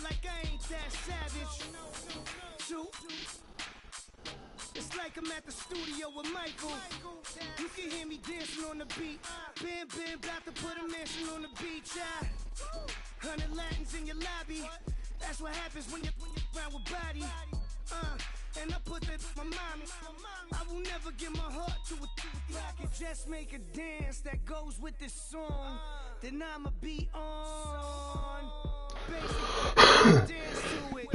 like I ain't that savage. Two. It's like I'm at the studio with Michael. You can hear me dancing on the beat. Bam, bam, about to put a mansion on the beach. 100 Latins in your lobby. That's what happens when you're around with body. And I put that my mama. I will never give my heart to a if I could just make a dance that goes with this song, then I'ma be on. Basically, dance to it.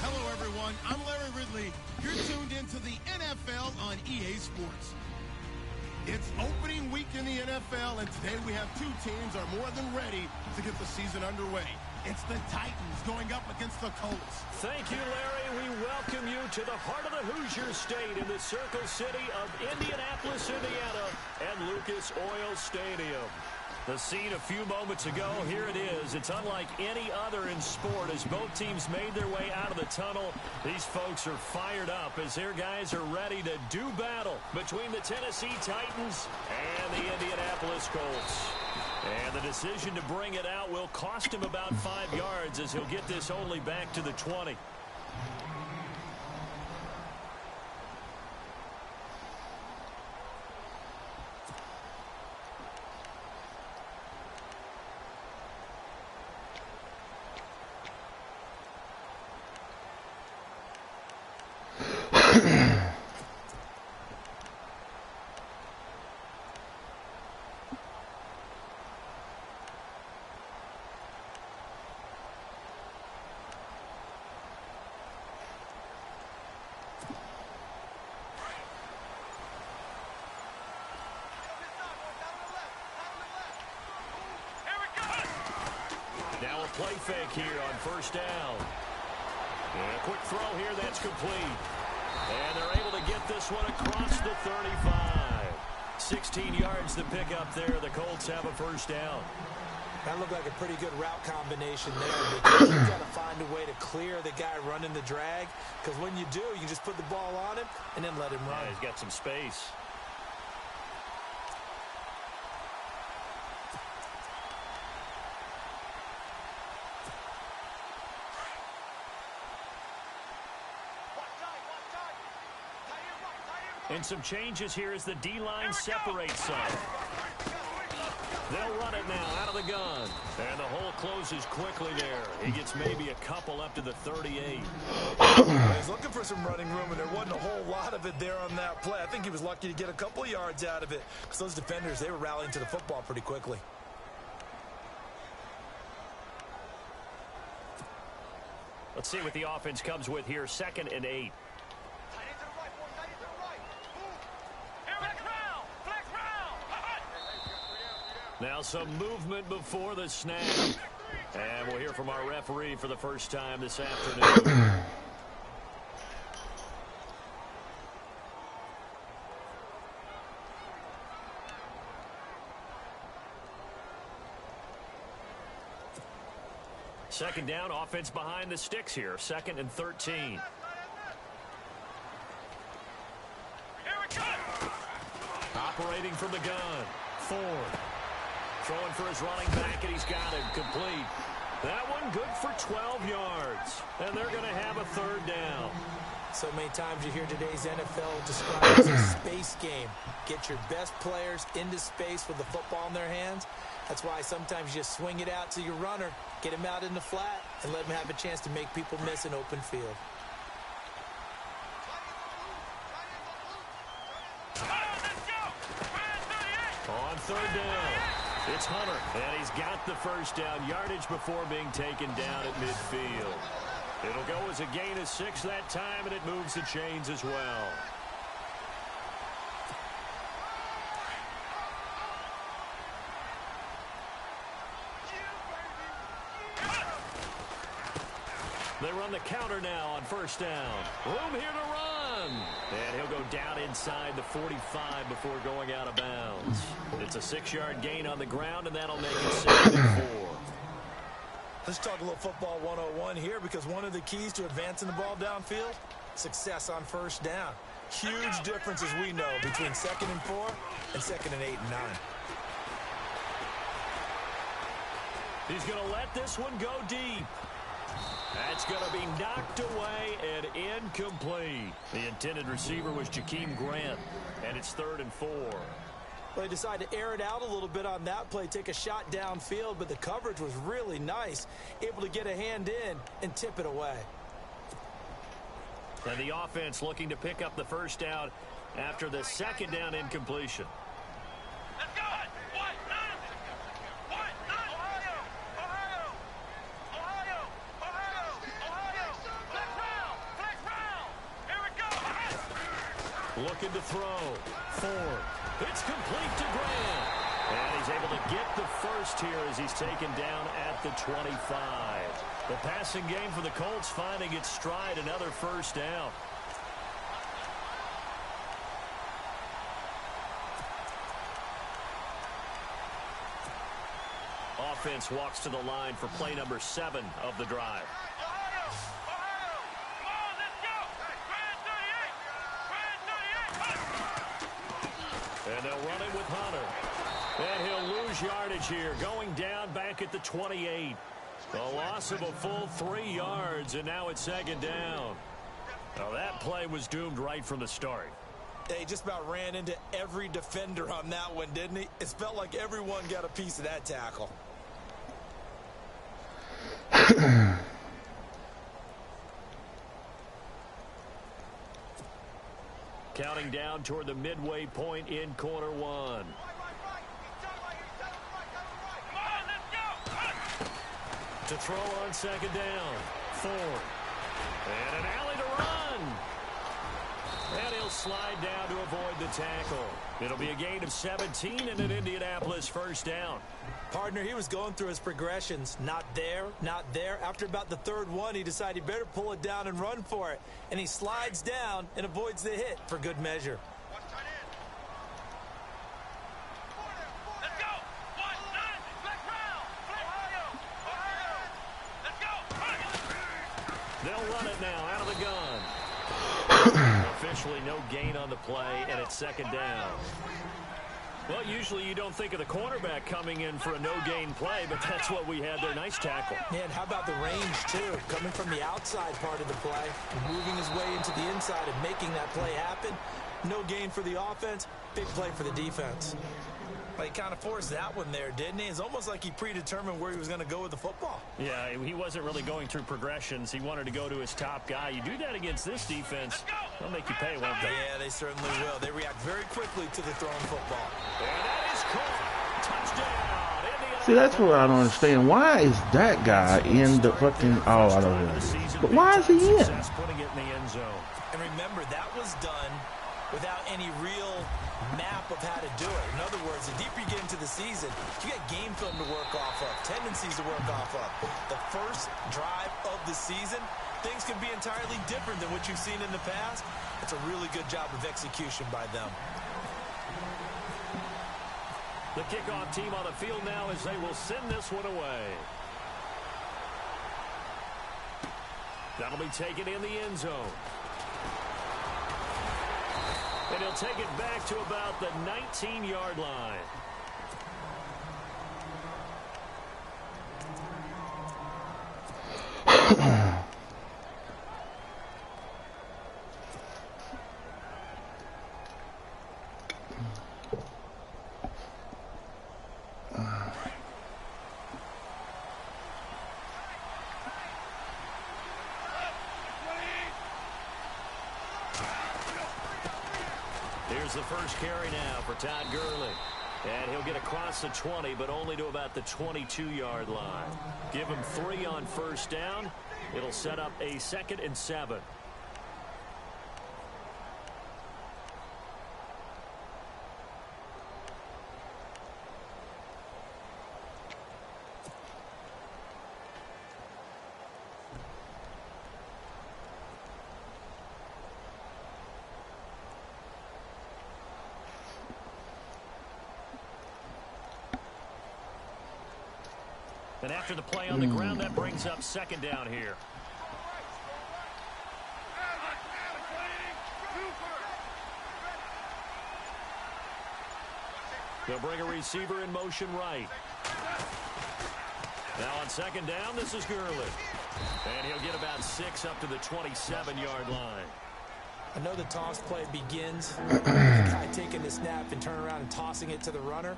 Hello, everyone. I'm Larry Ridley. You're tuned into the NFL on EA Sports. It's opening week in the NFL, and today we have two teams are more than ready to get the season underway. It's the Titans going up against the Colts. Thank you, Larry. We welcome you to the heart of the Hoosier State in the Circle City of Indianapolis, Indiana, and Lucas Oil Stadium. The scene a few moments ago, here it is. It's unlike any other in sport as both teams made their way out of the tunnel. These folks are fired up as their guys are ready to do battle between the Tennessee Titans and the Indianapolis Colts. And the decision to bring it out will cost him about 5 yards as he'll get this only back to the 20. Now a play fake here on first down. And a quick throw here, that's complete. And they're able to get this one across the 35. 16 yards to pick up there. The Colts have a first down. That looked like a pretty good route combination there, because you've got to find a way to clear the guy running the drag, because when you do, you just put the ball on him and then let him run. Yeah, he's got some space. And some changes here as the D-line separates some. They'll run it now out of the gun. And the hole closes quickly there. He gets maybe a couple up to the 38. He's looking for some running room, and there wasn't a whole lot of it there on that play. I think he was lucky to get a couple yards out of it, because those defenders, they were rallying to the football pretty quickly. Let's see what the offense comes with here. 2nd and 8. Now some movement before the snap. And we'll hear from our referee for the first time this afternoon. Second down, offense behind the sticks here. 2nd and 13. Operating from the gun. Ford. Throwing for his running back, and he's got it complete. That one good for 12 yards. And they're going to have a third down. So many times you hear today's NFL described as a space game. Get your best players into space with the football in their hands. That's why sometimes you just swing it out to your runner, get him out in the flat, and let him have a chance to make people miss an open field. On third down, it's Hunter, and he's got the first down yardage before being taken down at midfield. It'll go as a gain of 6 that time, and it moves the chains as well. They run the counter now on first down. Room here to run. And he'll go down inside the 45 before going out of bounds. It's a 6-yard gain on the ground, and that'll make it 2nd and 4. Let's talk a little football 101 here, because one of the keys to advancing the ball downfield, success on first down. Huge difference, as we know, between 2nd and 4 and 2nd and 8 and 9. He's going to let this one go deep. That's going to be knocked away and incomplete. The intended receiver was Jakeem Grant, and it's 3rd and 4. Well, they decided to air it out a little bit on that play, take a shot downfield, but the coverage was really nice, able to get a hand in and tip it away. And the offense looking to pick up the first down after the 2nd down incompletion. Let's go! Looking to throw. Ford. It's complete to Grant. And he's able to get the first here as he's taken down at the 25. The passing game for the Colts finding its stride, another first down. Offense walks to the line for play number 7 of the drive. And they'll run it with Hunter. And he'll lose yardage here, going down back at the 28. A loss of a full 3 yards, and now it's 2nd down. Now that play was doomed right from the start. He just about ran into every defender on that one, didn't he? It felt like everyone got a piece of that tackle. Counting down toward the midway point in quarter 1. To throw on 2nd down. Ford. And an alley to run. And he'll slide down to avoid the tackle. It'll be a gain of 17 and an Indianapolis first down. Partner, he was going through his progressions. Not there, not there. After about the 3rd one, he decided he better pull it down and run for it. And he slides down and avoids the hit for good measure. They'll run it now out of the gun. Officially no gain on the play, and it's 2nd down. Well, usually you don't think of the cornerback coming in for a no-gain play, but that's what we had there. Nice tackle. Yeah, and how about the range, too? Coming from the outside part of the play, moving his way into the inside and making that play happen. No gain for the offense, big play for the defense. Well, he kind of forced that one there, didn't he? It's almost like he predetermined where he was going to go with the football. Yeah, he wasn't really going through progressions. He wanted to go to his top guy. You do that against this defense, they'll make you pay, won't they? Yeah, they certainly will. They react very quickly to the thrown football. And that is caught. Touchdown. See, that's what I don't understand. Why is that guy in the fucking... Oh, I don't know. But why is he in? Putting it in the end zone. And remember, that was done without any real map of how to do it. In other words, the deeper you get into the season, you got game film to work off of, tendencies to work off of. The first drive of the season, things can be entirely different than what you've seen in the past. It's a really good job of execution by them. The kickoff team on the field now as they will send this one away. That'll be taken in the end zone. And he'll take it back to about the 19-yard line. Here's the first carry now for Todd Gurley. And he'll get across the 20, but only to about the 22-yard line. Give him 3 on first down. It'll set up a 2nd and 7. And after the play on the ground, that brings up 2nd down here. They'll bring a receiver in motion right. Now on second down, this is Gurley. And he'll get about 6 up to the 27-yard line. I know the toss play begins with the guy taking the snap and turning around and tossing it to the runner.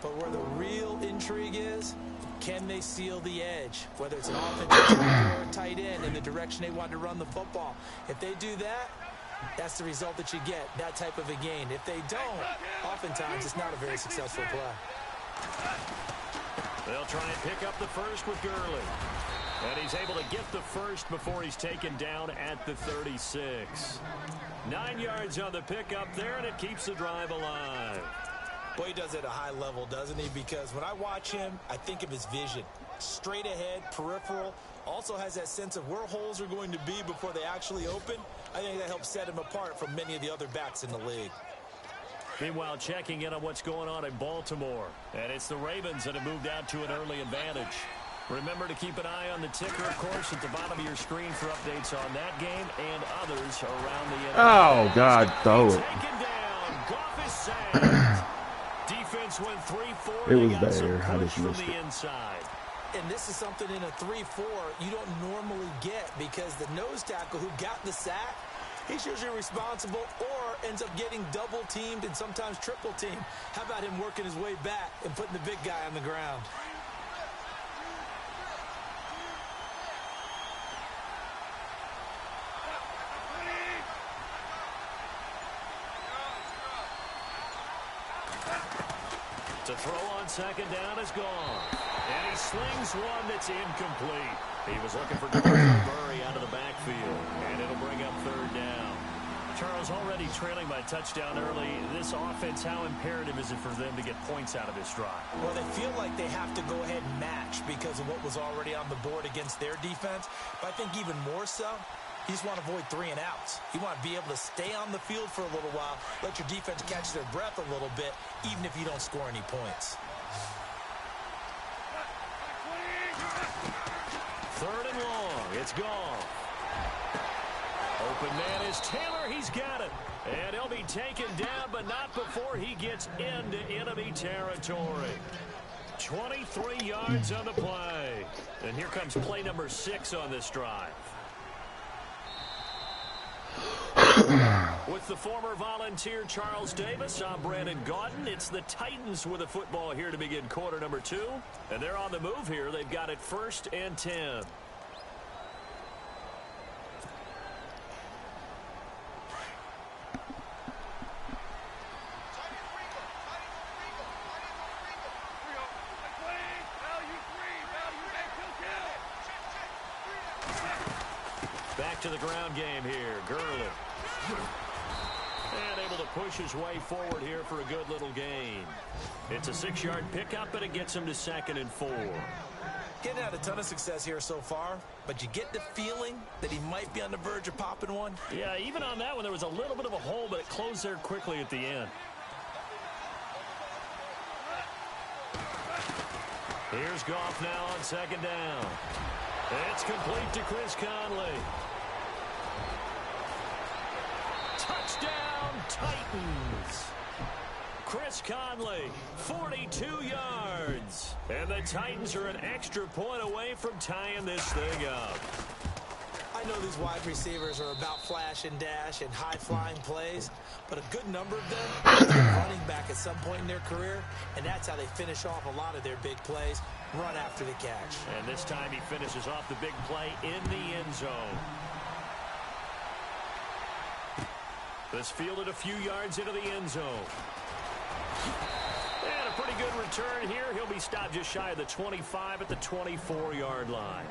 But where the real intrigue is, can they seal the edge? Whether it's an offensive or a tight end in the direction they want to run the football. If they do that, that's the result that you get, that type of a gain. If they don't, oftentimes it's not a very successful play. They'll try and pick up the first with Gurley. And he's able to get the first before he's taken down at the 36. 9 yards on the pickup there, and it keeps the drive alive. Boy, he does it at a high level, doesn't he? Because when I watch him, I think of his vision. Straight ahead, peripheral. Also has that sense of where holes are going to be before they actually open. I think that helps set him apart from many of the other backs in the league. Meanwhile, checking in on what's going on in Baltimore. And it's the Ravens that have moved out to an early advantage. Remember to keep an eye on the ticker, of course, at the bottom of your screen for updates on that game and others around the NFL. Oh, God, throw it. Taken down. Goff is sacked. Defense went 3-4. It was there. I just missed it. Inside. And this is something in a 3-4 you don't normally get because the nose tackle who got the sack, he's usually responsible or ends up getting double teamed and sometimes triple teamed. How about him working his way back and putting the big guy on the ground? To throw on second down is gone. And he slings one that's incomplete. He was looking for Murray out of the backfield. And it'll bring up third down. Charles, already trailing by touchdown early. This offense, how imperative is it for them to get points out of this drive? Well, they feel like they have to go ahead and match because of what was already on the board against their defense. But I think even more so, you just want to avoid 3 and outs. You want to be able to stay on the field for a little while, let your defense catch their breath a little bit, even if you don't score any points. Third and long. It's gone. Open man is Taylor. He's got it. And he'll be taken down, but not before he gets into enemy territory. 23 yards on the play. And here comes play number 6 on this drive. With the former Volunteer Charles Davis, I'm Brandon Gaudin. It's the Titans with the football here to begin quarter number 2. And they're on the move here. They've got it 1st and 10. Back to the ground game here. Gurley. And able to push his way forward here for a good little gain. It's a 6-yard pickup, and it gets him to 2nd and 4. Getting had a ton of success here so far, but you get the feeling that he might be on the verge of popping one. Yeah, even on that one, there was a little bit of a hole, but it closed there quickly at the end. Here's Goff now on 2nd down. It's complete to Chris Conley. Touchdown, Titans. Chris Conley, 42 yards. And the Titans are an extra point away from tying this thing up. I know these wide receivers are about flash and dash and high-flying plays, but a good number of them are running back at some point in their career, and that's how they finish off a lot of their big plays, run after the catch. And this time he finishes off the big play in the end zone. This fielded a few yards into the end zone. And a pretty good return here. He'll be stopped just shy of the 25 at the 24-yard line.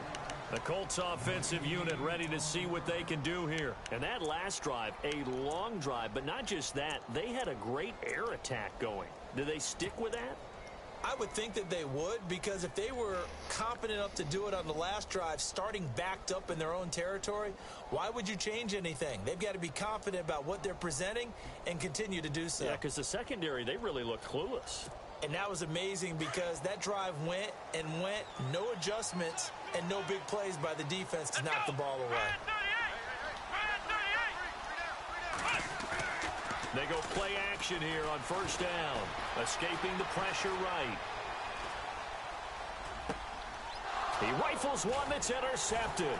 The Colts offensive unit ready to see what they can do here. And that last drive, a long drive, but not just that. They had a great air attack going. Do they stick with that? I would think that they would, because if they were confident enough to do it on the last drive, starting backed up in their own territory, why would you change anything? They've got to be confident about what they're presenting and continue to do so. Yeah, because the secondary, they really look clueless. And that was amazing because that drive went and went, no adjustments, and no big plays by the defense to knock the ball away. They go play action here on first down. Escaping the pressure right. He rifles one that's intercepted.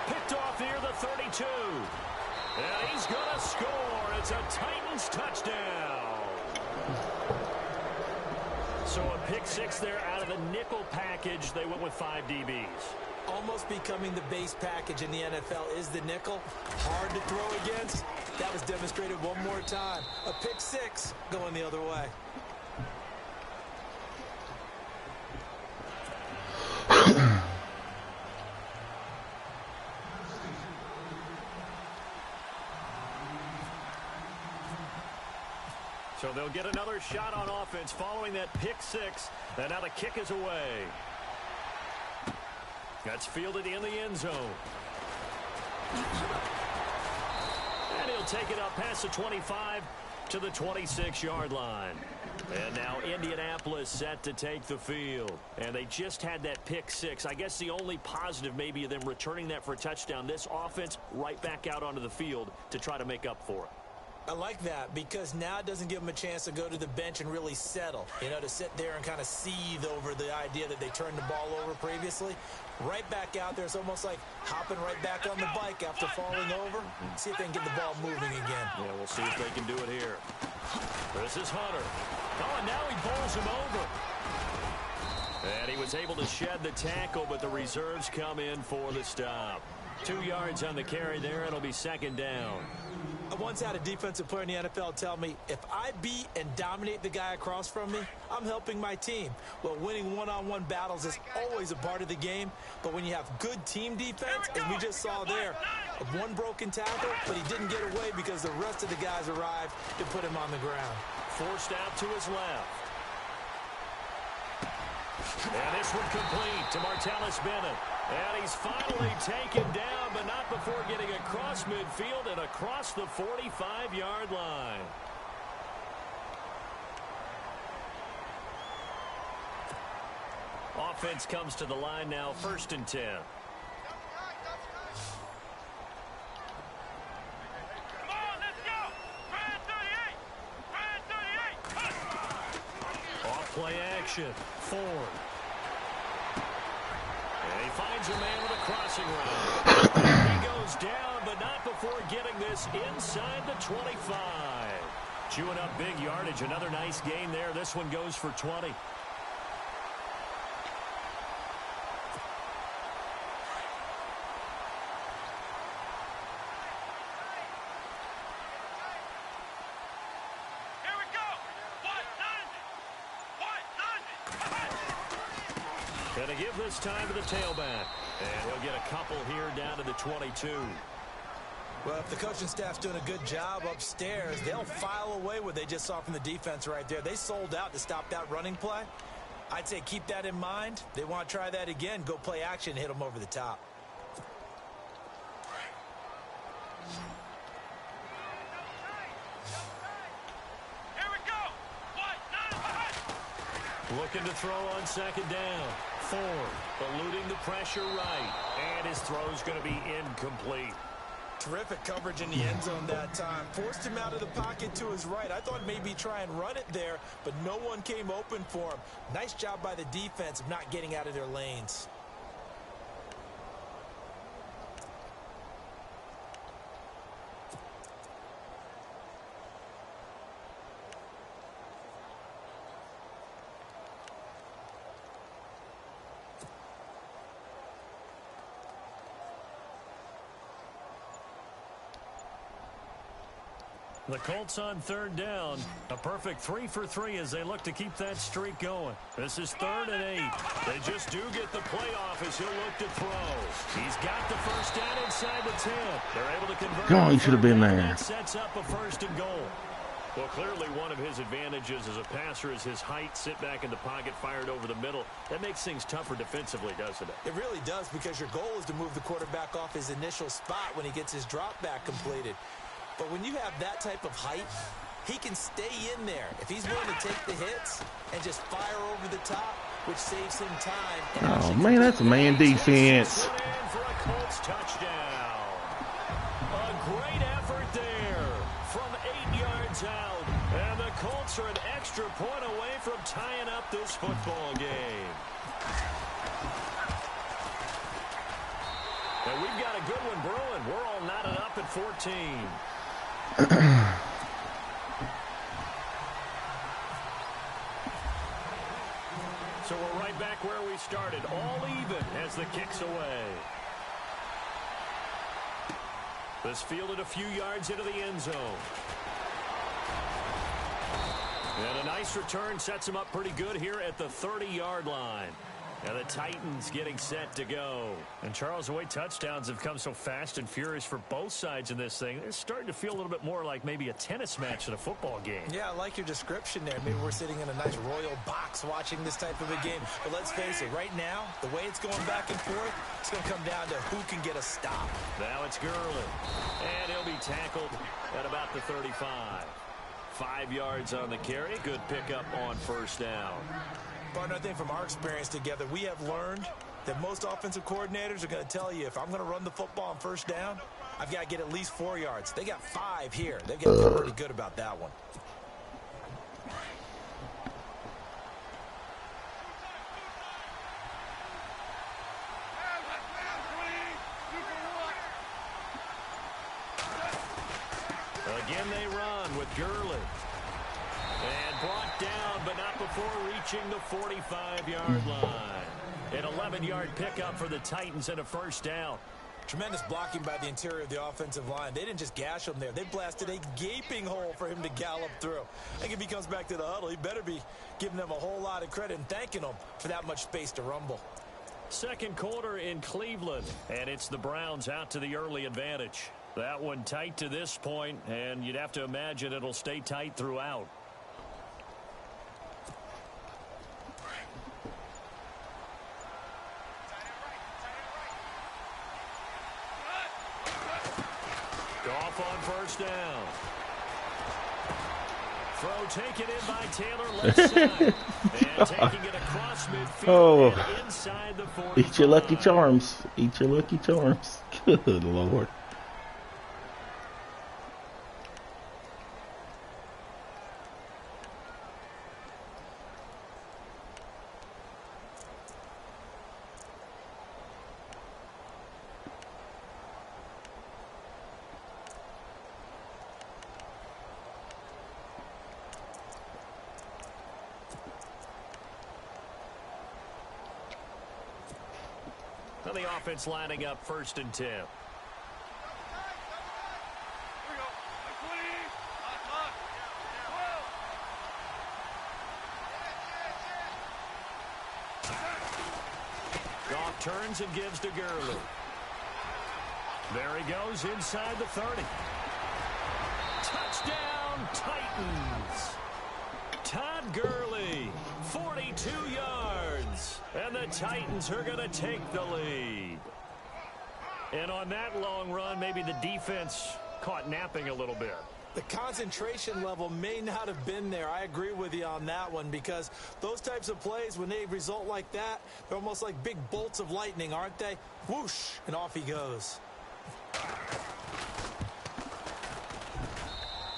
Picked off near the 32. And he's going to score. It's a Titans touchdown. So a pick six there out of the nickel package. They went with 5 DBs. Almost becoming the base package in the NFL is the nickel. Hard to throw against. That was demonstrated one more time. A pick six going the other way. So they'll get another shot on offense following that pick six. And now the kick is away. That's fielded in the end zone. And he'll take it up past the 25 to the 26-yard line. And now Indianapolis set to take the field. And they just had that pick six. I guess the only positive maybe of them returning that for a touchdown. This offense right back out onto the field to try to make up for it. I like that because now it doesn't give them a chance to go to the bench and really settle. You know, to sit there and kind of seethe over the idea that they turned the ball over previously. Right back out there, it's almost like hopping right back on the bike after falling over. See if they can get the ball moving again. Yeah, we'll see if they can do it here. This is Hunter. Oh, and now he bowls him over. And he was able to shed the tackle, but the reserves come in for the stop. 2 yards on the carry there. It'll be second down. I once had a defensive player in the NFL tell me, if I beat and dominate the guy across from me, I'm helping my team. Well, winning one-on-one battles is always a part of the game, but when you have good team defense, as we just saw there, one broken tackle, but he didn't get away because the rest of the guys arrived to put him on the ground. Forced out to his left. And this one complete to Martellus Bennett. And he's finally taken down, but not before getting across midfield and across the 45-yard line. Offense comes to the line now, 1st and 10. Come on, let's go. Brand 38. Brand 38. Off play action. Ford. And he finds a man with a crossing route. He goes down, but not before getting this inside the 25. Chewing up big yardage. Another nice gain there. This one goes for 20. And to give this time to the tailback. And he'll get a couple here down to the 22. Well, if the coaching staff's doing a good job upstairs, they'll file away what they just saw from the defense right there. They sold out to stop that running play. I'd say keep that in mind. They want to try that again. Go play action and hit them over the top. Looking to throw on second down. Ford eluding the pressure right. And his throw's going to be incomplete. Terrific coverage in the end zone that time. Forced him out of the pocket to his right. I thought maybe try and run it there, but no one came open for him. Nice job by the defense of not getting out of their lanes. The Colts on third down. A perfect 3 for 3 as they look to keep that streak going. This is 3rd and 8. They just do get the playoff as he'll look to throw. He's got the first down inside the 10. They're able to convert. Come on, you should have been there. That sets up a 1st and goal. Well, clearly one of his advantages as a passer is his height. Sit back in the pocket, fired over the middle. That makes things tougher defensively, doesn't it? It really does, because your goal is to move the quarterback off his initial spot when he gets his drop back completed. But when you have that type of height, he can stay in there if he's willing to take the hits and just fire over the top, which saves him time. Oh, man, that's a man defense. For a Colts touchdown. A great effort there from 8 yards grounds out. And the Colts are an extra point away from tying up this football game. And we've got a good one brewing. We're all knotted up at 14. So we're right back where we started. All even as the kick's away. This fielded a few yards into the end zone. And a nice return sets him up pretty good here at the 30-yard line. And the Titans getting set to go. And, Charles, the way touchdowns have come so fast and furious for both sides in this thing, it's starting to feel a little bit more like maybe a tennis match than a football game. Yeah, I like your description there. Maybe we're sitting in a nice royal box watching this type of a game. But let's face it, right now, the way it's going back and forth, it's going to come down to who can get a stop. Now it's Gurley. And he'll be tackled at about the 35. 5 yards on the carry. Good pickup on first down. Partner, I think from our experience together, we have learned that most offensive coordinators are going to tell you, if I'm going to run the football on first down, I've got to get at least 4 yards. They got 5 here. They've got to feel pretty good about that one. Again, they run with Gurley. And brought down, but not before reaching the 45-yard line. An 11-yard pickup for the Titans and a first down. Tremendous blocking by the interior of the offensive line. They didn't just gash him there. They blasted a gaping hole for him to gallop through. I think if he comes back to the huddle, he better be giving them a whole lot of credit and thanking them for that much space to rumble. Second quarter in Cleveland, and it's the Browns out to the early advantage. That one tight to this point, and you'd have to imagine it'll stay tight throughout. Off on first down. Throw taken in by Taylor left side. And taking it across midfield and inside the 45. Eat your lucky charms. Eat your lucky charms. Good Lord. The offense lining up 1st and 10. Goff turns and gives to Gurley. There he goes inside the 30. Touchdown, Titans. Todd Gurley, 42 yards. And the Titans are going to take the lead. And on that long run, maybe the defense caught napping a little bit. The concentration level may not have been there. I agree with you on that one, because those types of plays, when they result like that, they're almost like big bolts of lightning, aren't they? Whoosh, and off he goes.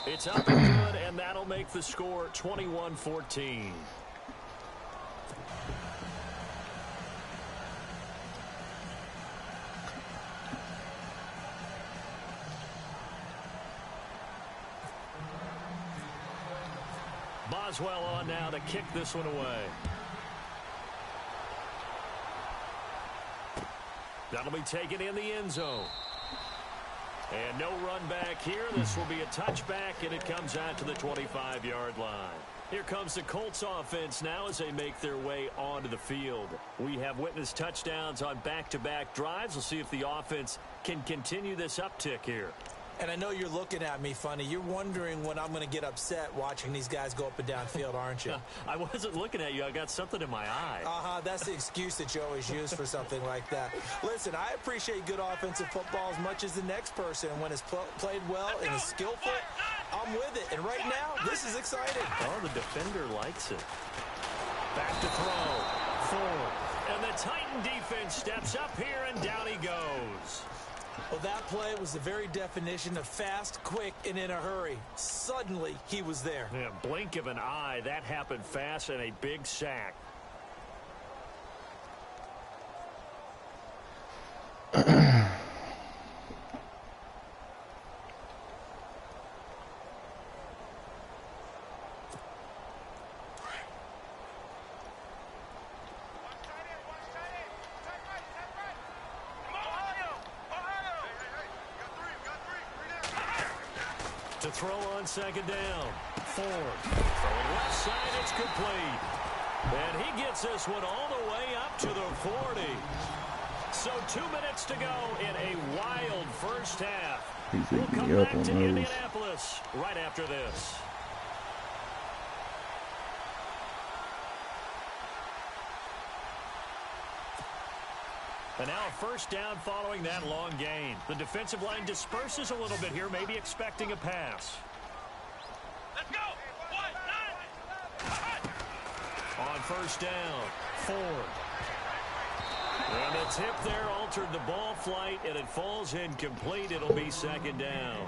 It's up and good, and that'll make the score 21-14. Boswell on now to kick this one away. That'll be taken in the end zone. And no run back here. This will be a touchback, and it comes out to the 25-yard line. Here comes the Colts offense now as they make their way onto the field. We have witnessed touchdowns on back-to-back drives. We'll see if the offense can continue this uptick here. And I know you're looking at me funny. You're wondering when I'm going to get upset watching these guys go up and down field, aren't you? I wasn't looking at you. I got something in my eye. That's the excuse that you always use for something like that. Listen, I appreciate good offensive football as much as the next person. When it's played well and is skillful, I'm with it. And right now, this is exciting. Oh, the defender likes it. Back to throw. Forward. And the Titan defense steps up here, and down he goes. Well, that play was the very definition of fast, quick, and in a hurry. Suddenly, he was there. Yeah, blink of an eye. That happened fast and a big sack. To throw on second down. Ford. Throwing left side, it's complete. And he gets this one all the way up to the 40. So 2 minutes to go in a wild first half. We'll come back to Indianapolis right after this. And now a first down following that long gain. The defensive line disperses a little bit here, maybe expecting a pass. Let's go. 1, 9. On first down, Ford. And the tip there altered the ball flight, and it falls incomplete. It'll be second down.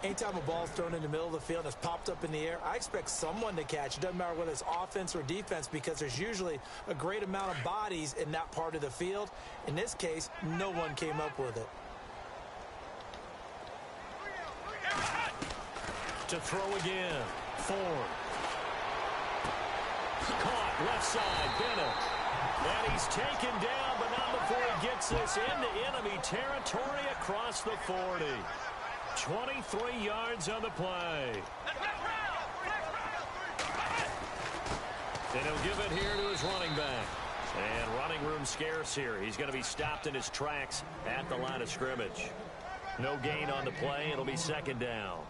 Anytime a ball's thrown in the middle of the field and it's popped up in the air, I expect someone to catch. It doesn't matter whether it's offense or defense, because there's usually a great amount of bodies in that part of the field. In this case, no one came up with it. To throw again, Ford. Caught left side, Bennett. And he's taken down, but not before he gets this into enemy territory across the 40. 23 yards on the play. And he'll give it here to his running back. And running room scarce here. He's going to be stopped in his tracks at the line of scrimmage. No gain on the play. It'll be second down.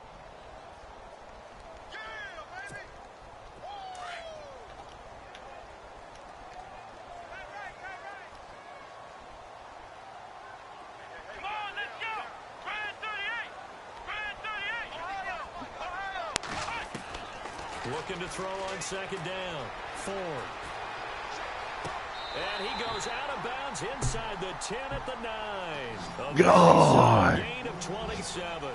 Looking to throw on second down. Ford. And he goes out of bounds inside the 10 at the 9. God. Gain of 27.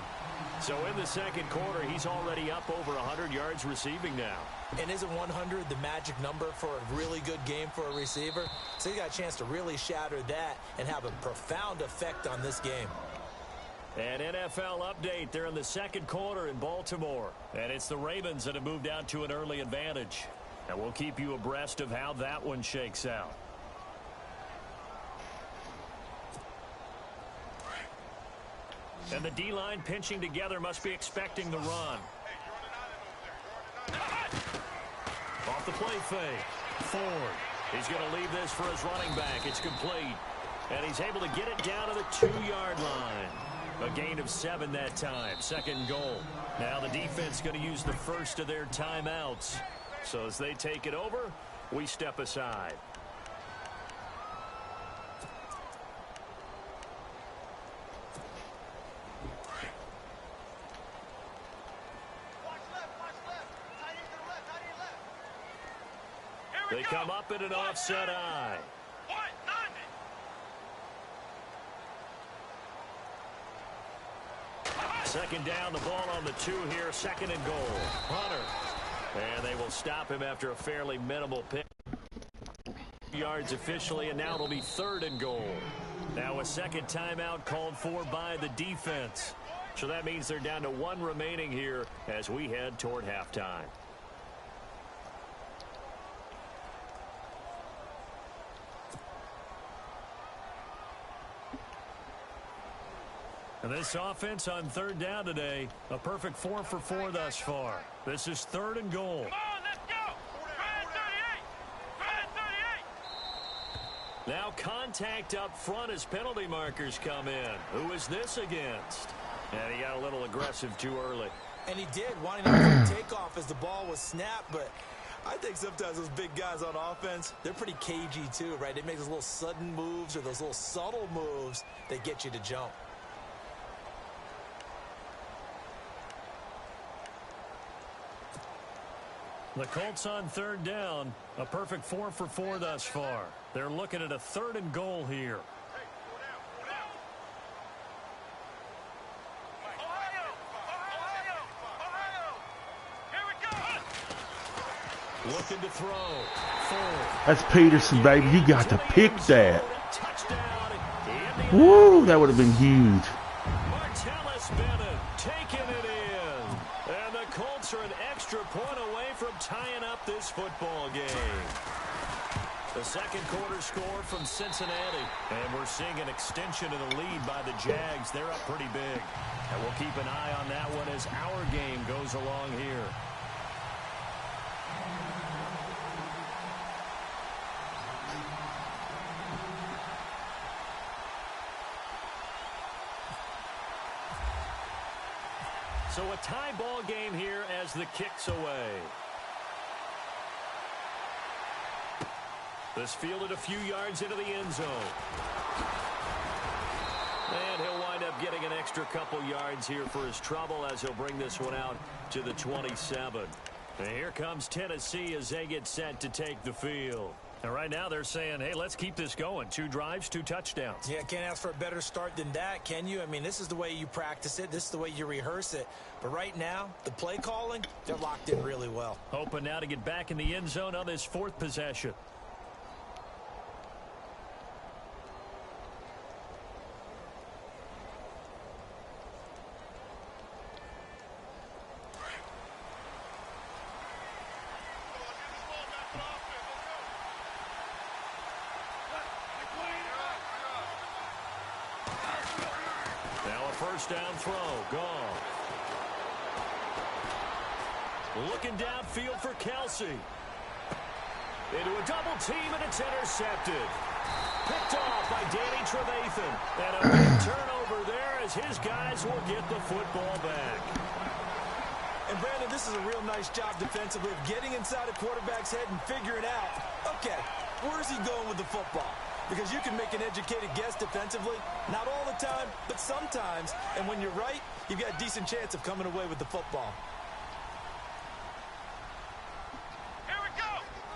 So in the second quarter, he's already up over 100 yards receiving now. And isn't 100 the magic number for a really good game for a receiver? So he got a chance to really shatter that and have a profound effect on this game. An NFL update. They're in the second quarter in Baltimore. And it's the Ravens that have moved out to an early advantage. And we'll keep you abreast of how that one shakes out. And the D-line pinching together must be expecting the run. Off the play fake. Ford. He's going to leave this for his running back. It's complete. And he's able to get it down to the 2-yard line. A gain of 7 that time. Second goal. Now the defense going to use the first of their timeouts. So as they take it over, we step aside. They come up in an offset eye. Second down, the ball on the 2 here, second and goal. Hunter. And they will stop him after a fairly minimal pick. Yards officially, and now it'll be third and goal. Now a second timeout called for by the defense. So that means they're down to 1 remaining here as we head toward halftime. And this offense on third down today, a perfect 4 for 4 thus far. This is third and goal. Come on, let's go. Red 38. Red 38. Now contact up front as penalty markers come in. Who is this against? And he got a little aggressive too early. And he did, wanting to take off as the ball was snapped, but I think sometimes those big guys on offense, they're pretty cagey too, right? They make those little sudden moves or those little subtle moves that get you to jump. The Colts on third down, a perfect 4 for 4 thus far. They're looking at a third and goal here. Looking to throw. Full. That's Peterson, baby. You got to pick that. Touchdown. Woo, that would have been huge. Martellus Bennett taking it in. And the Colts are an extra point away from tying up this football game. The second quarter score from Cincinnati. And we're seeing an extension of the lead by the Jags. They're up pretty big. And we'll keep an eye on that one as our game goes along here. So a tie ball game here as the kick's away. This fielded a few yards into the end zone. And he'll wind up getting an extra couple yards here for his trouble as he'll bring this one out to the 27. And here comes Tennessee as they get set to take the field. And right now they're saying, hey, let's keep this going. 2 drives, 2 touchdowns. Yeah, can't ask for a better start than that, can you? I mean, this is the way you practice it. This is the way you rehearse it. But right now, the play calling, they're locked in really well. Hoping now to get back in the end zone on this 4th possession. First down throw, gone. Looking downfield for Kelsey. Into a double team, and it's intercepted. Picked off by Danny Trevathan. And a big turnover there as his guys will get the football back. And Brandon, this is a real nice job defensively of getting inside a quarterback's head and figuring out, okay, where's he going with the football? Because you can make an educated guess defensively. Not all the time, but sometimes. And when you're right, you've got a decent chance of coming away with the football. Here we go.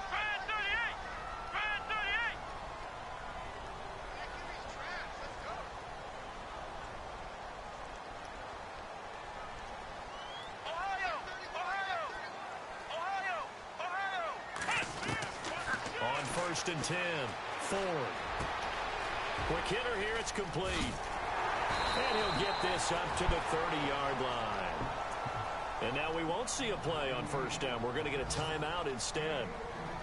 Brand 38. Brand 38. Ohio. Ohio. Ohio. On 1st and 10. Ford. Quick hitter here, it's complete. And he'll get this up to the 30-yard line. And now we won't see a play on 1st down. We're going to get a timeout instead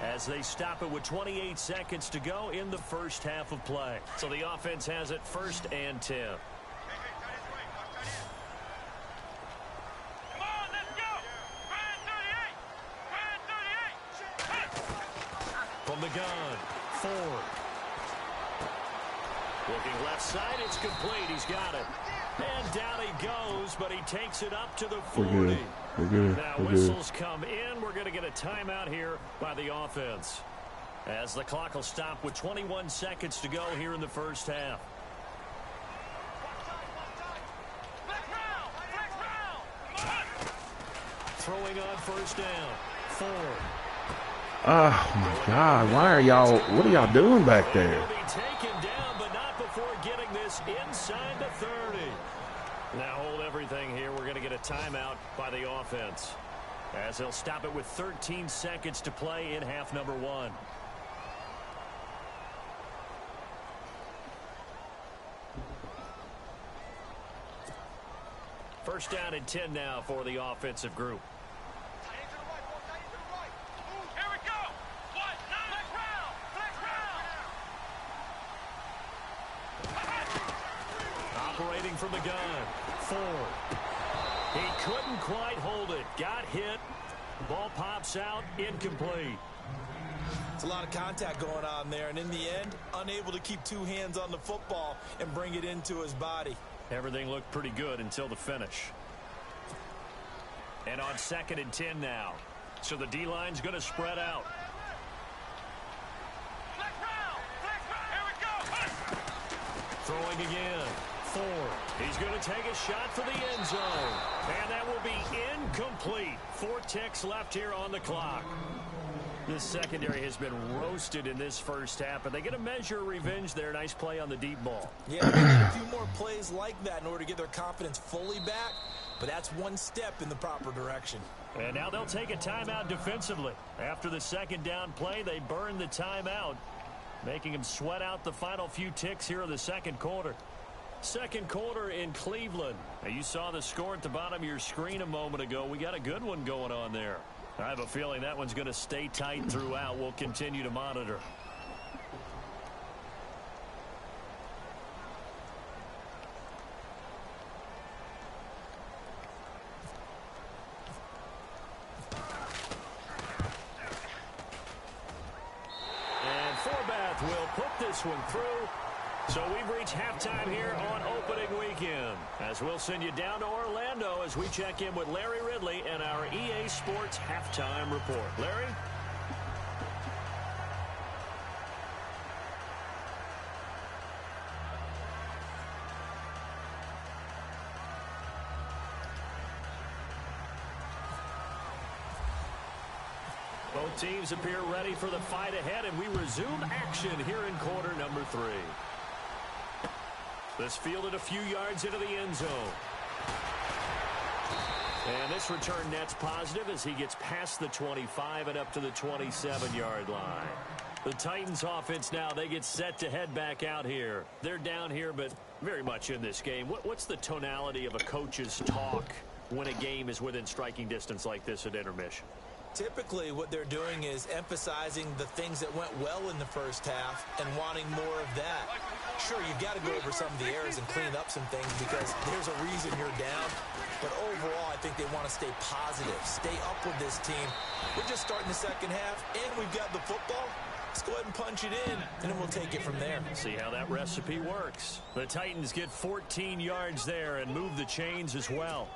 as they stop it with 28 seconds to go in the first half of play. So the offense has it 1st and 10. Come on, let's go. Brand 38. Brand 38. From the gun, Ford. Looking left side, it's complete. He's got it. And down he goes, but he takes it up to the 40. We're good. Now whistles come in. We're going to get a timeout here by the offense as the clock will stop with 21 seconds to go here in the first half. Throwing on 1st down. Ford. Oh, my God. Why are y'all, what are y'all doing back there? He'll be taken down, but not before getting this inside the 30. Now hold everything here. We're going to get a timeout by the offense as they'll stop it with 13 seconds to play in half number 1. First down and 10 now for the offensive group. Here we go. What? Flex round. Operating from the gun. Ford. He couldn't quite hold it. Got hit. Ball pops out. Incomplete. It's a lot of contact going on there, and in the end, unable to keep 2 hands on the football and bring it into his body. Everything looked pretty good until the finish. And on 2nd and 10 now. So the D-line's going to spread out. Flex round. Here we go. Throwing again. Ford. He's going to take a shot for the end zone. And that will be incomplete. 4 ticks left here on the clock. This secondary has been roasted in this first half, and they get a measure of revenge there. Nice play on the deep ball. Yeah, they need a few more plays like that in order to get their confidence fully back. but that's one step in the proper direction. And now they'll take a timeout defensively. After the second down play, they burn the timeout, making them sweat out the final few ticks here in the second quarter. Second quarter in Cleveland. Now, you saw the score at the bottom of your screen a moment ago. We got a good one going on there. I have a feeling that one's going to stay tight throughout. We'll continue to monitor. And Forbath will put this one through. So we've reached halftime here on opening weekend, as we'll send you down to Orlando as we check in with Larry Ridley and our EA Sports halftime report. Larry? Both teams appear ready for the fight ahead, and we resume action here in quarter number 3. This fielded a few yards into the end zone. And this return net's positive as he gets past the 25 and up to the 27-yard line. The Titans offense now, they get set to head back out here. They're down here, but very much in this game. What's the tonality of a coach's talk when a game is within striking distance like this at intermission? Typically, what they're doing is emphasizing the things that went well in the first half and wanting more of that. Sure, you've got to go over some of the errors and clean up some things because there's a reason you're down. But overall, I think they want to stay positive, stay up with this team. We're just starting the second half, and we've got the football. Let's go ahead and punch it in, and then we'll take it from there. See how that recipe works. The Titans get 14 yards there and move the chains as well.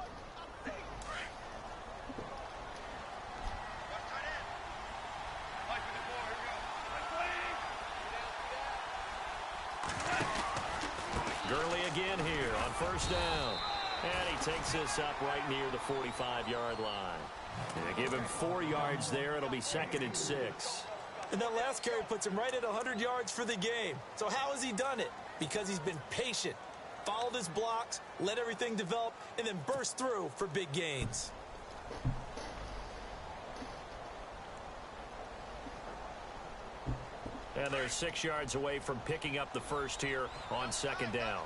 Gurley again here on first down. And he takes this up right near the 45-yard line. And they give him 4 yards there. It'll be 2nd and 6. And that last carry puts him right at 100 yards for the game. So how has he done it? Because he's been patient, followed his blocks, let everything develop, and then burst through for big gains. And they're 6 yards away from picking up the first here on second down.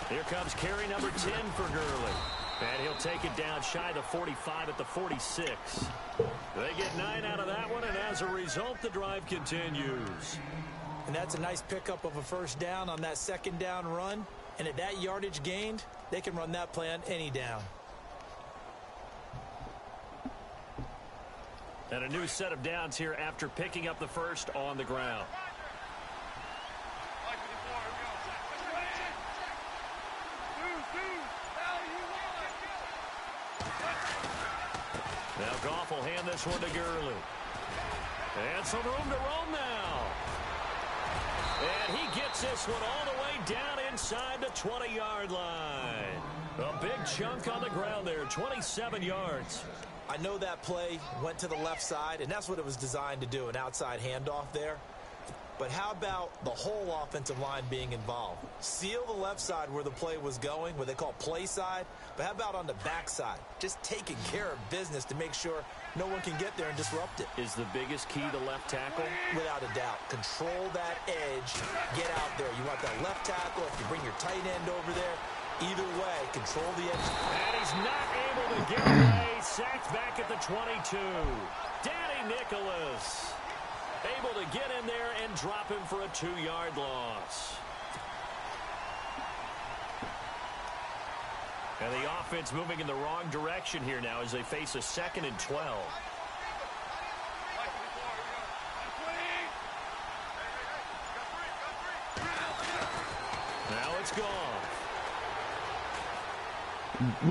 Here comes carry number 10 for Gurley. And he'll take it down shy of the 45 at the 46. They get 9 out of that one, and as a result, the drive continues. And that's a nice pickup of a first down on that second down run. And at that yardage gained, they can run that play on any down. And a new set of downs here after picking up the first on the ground. Now Goff will hand this one to Gurley. And some room to roam now. And he gets this one all the way down inside the 20-yard line. A big chunk on the ground there, 27 yards. I know that play went to the left side, and that's what it was designed to do, an outside handoff there. But how about the whole offensive line being involved? Seal the left side where the play was going, what they call play side. But how about on the back side? Just taking care of business to make sure no one can get there and disrupt it. Is the biggest key to left tackle? Without a doubt. Control that edge. Get out there. You want that left tackle. If you bring your tight end over there, either way, control the edge. And he's not able to get away. Sacked back at the 22. Danny Nicholas able to get in there and drop him for a 2-yard loss. And the offense moving in the wrong direction here now as they face a 2nd and 12. Now it's gone.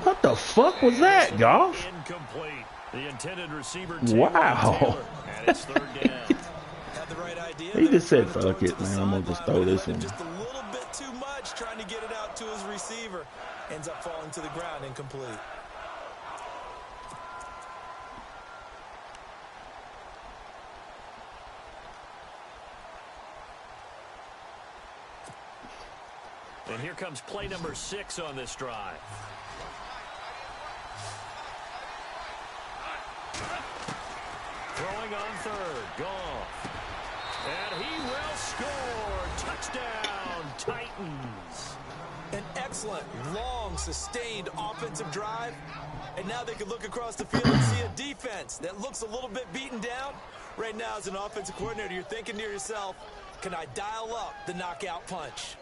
What the fuck was that, Goff? Incomplete. The intended receiver. Wow. And it's 3rd down. Had the right idea. He just said, fuck it, man. I'm going to just throw this one. Just a little bit too much trying to get it out to his receiver. Ends up falling to the ground, incomplete. And here comes play number 6 on this drive. Throwing on third. Goff. And he will score. Touchdown, Titans. An excellent, long, sustained offensive drive. And now they can look across the field and see a defense that looks a little bit beaten down. Right now, as an offensive coordinator, you're thinking to yourself, can I dial up the knockout punch?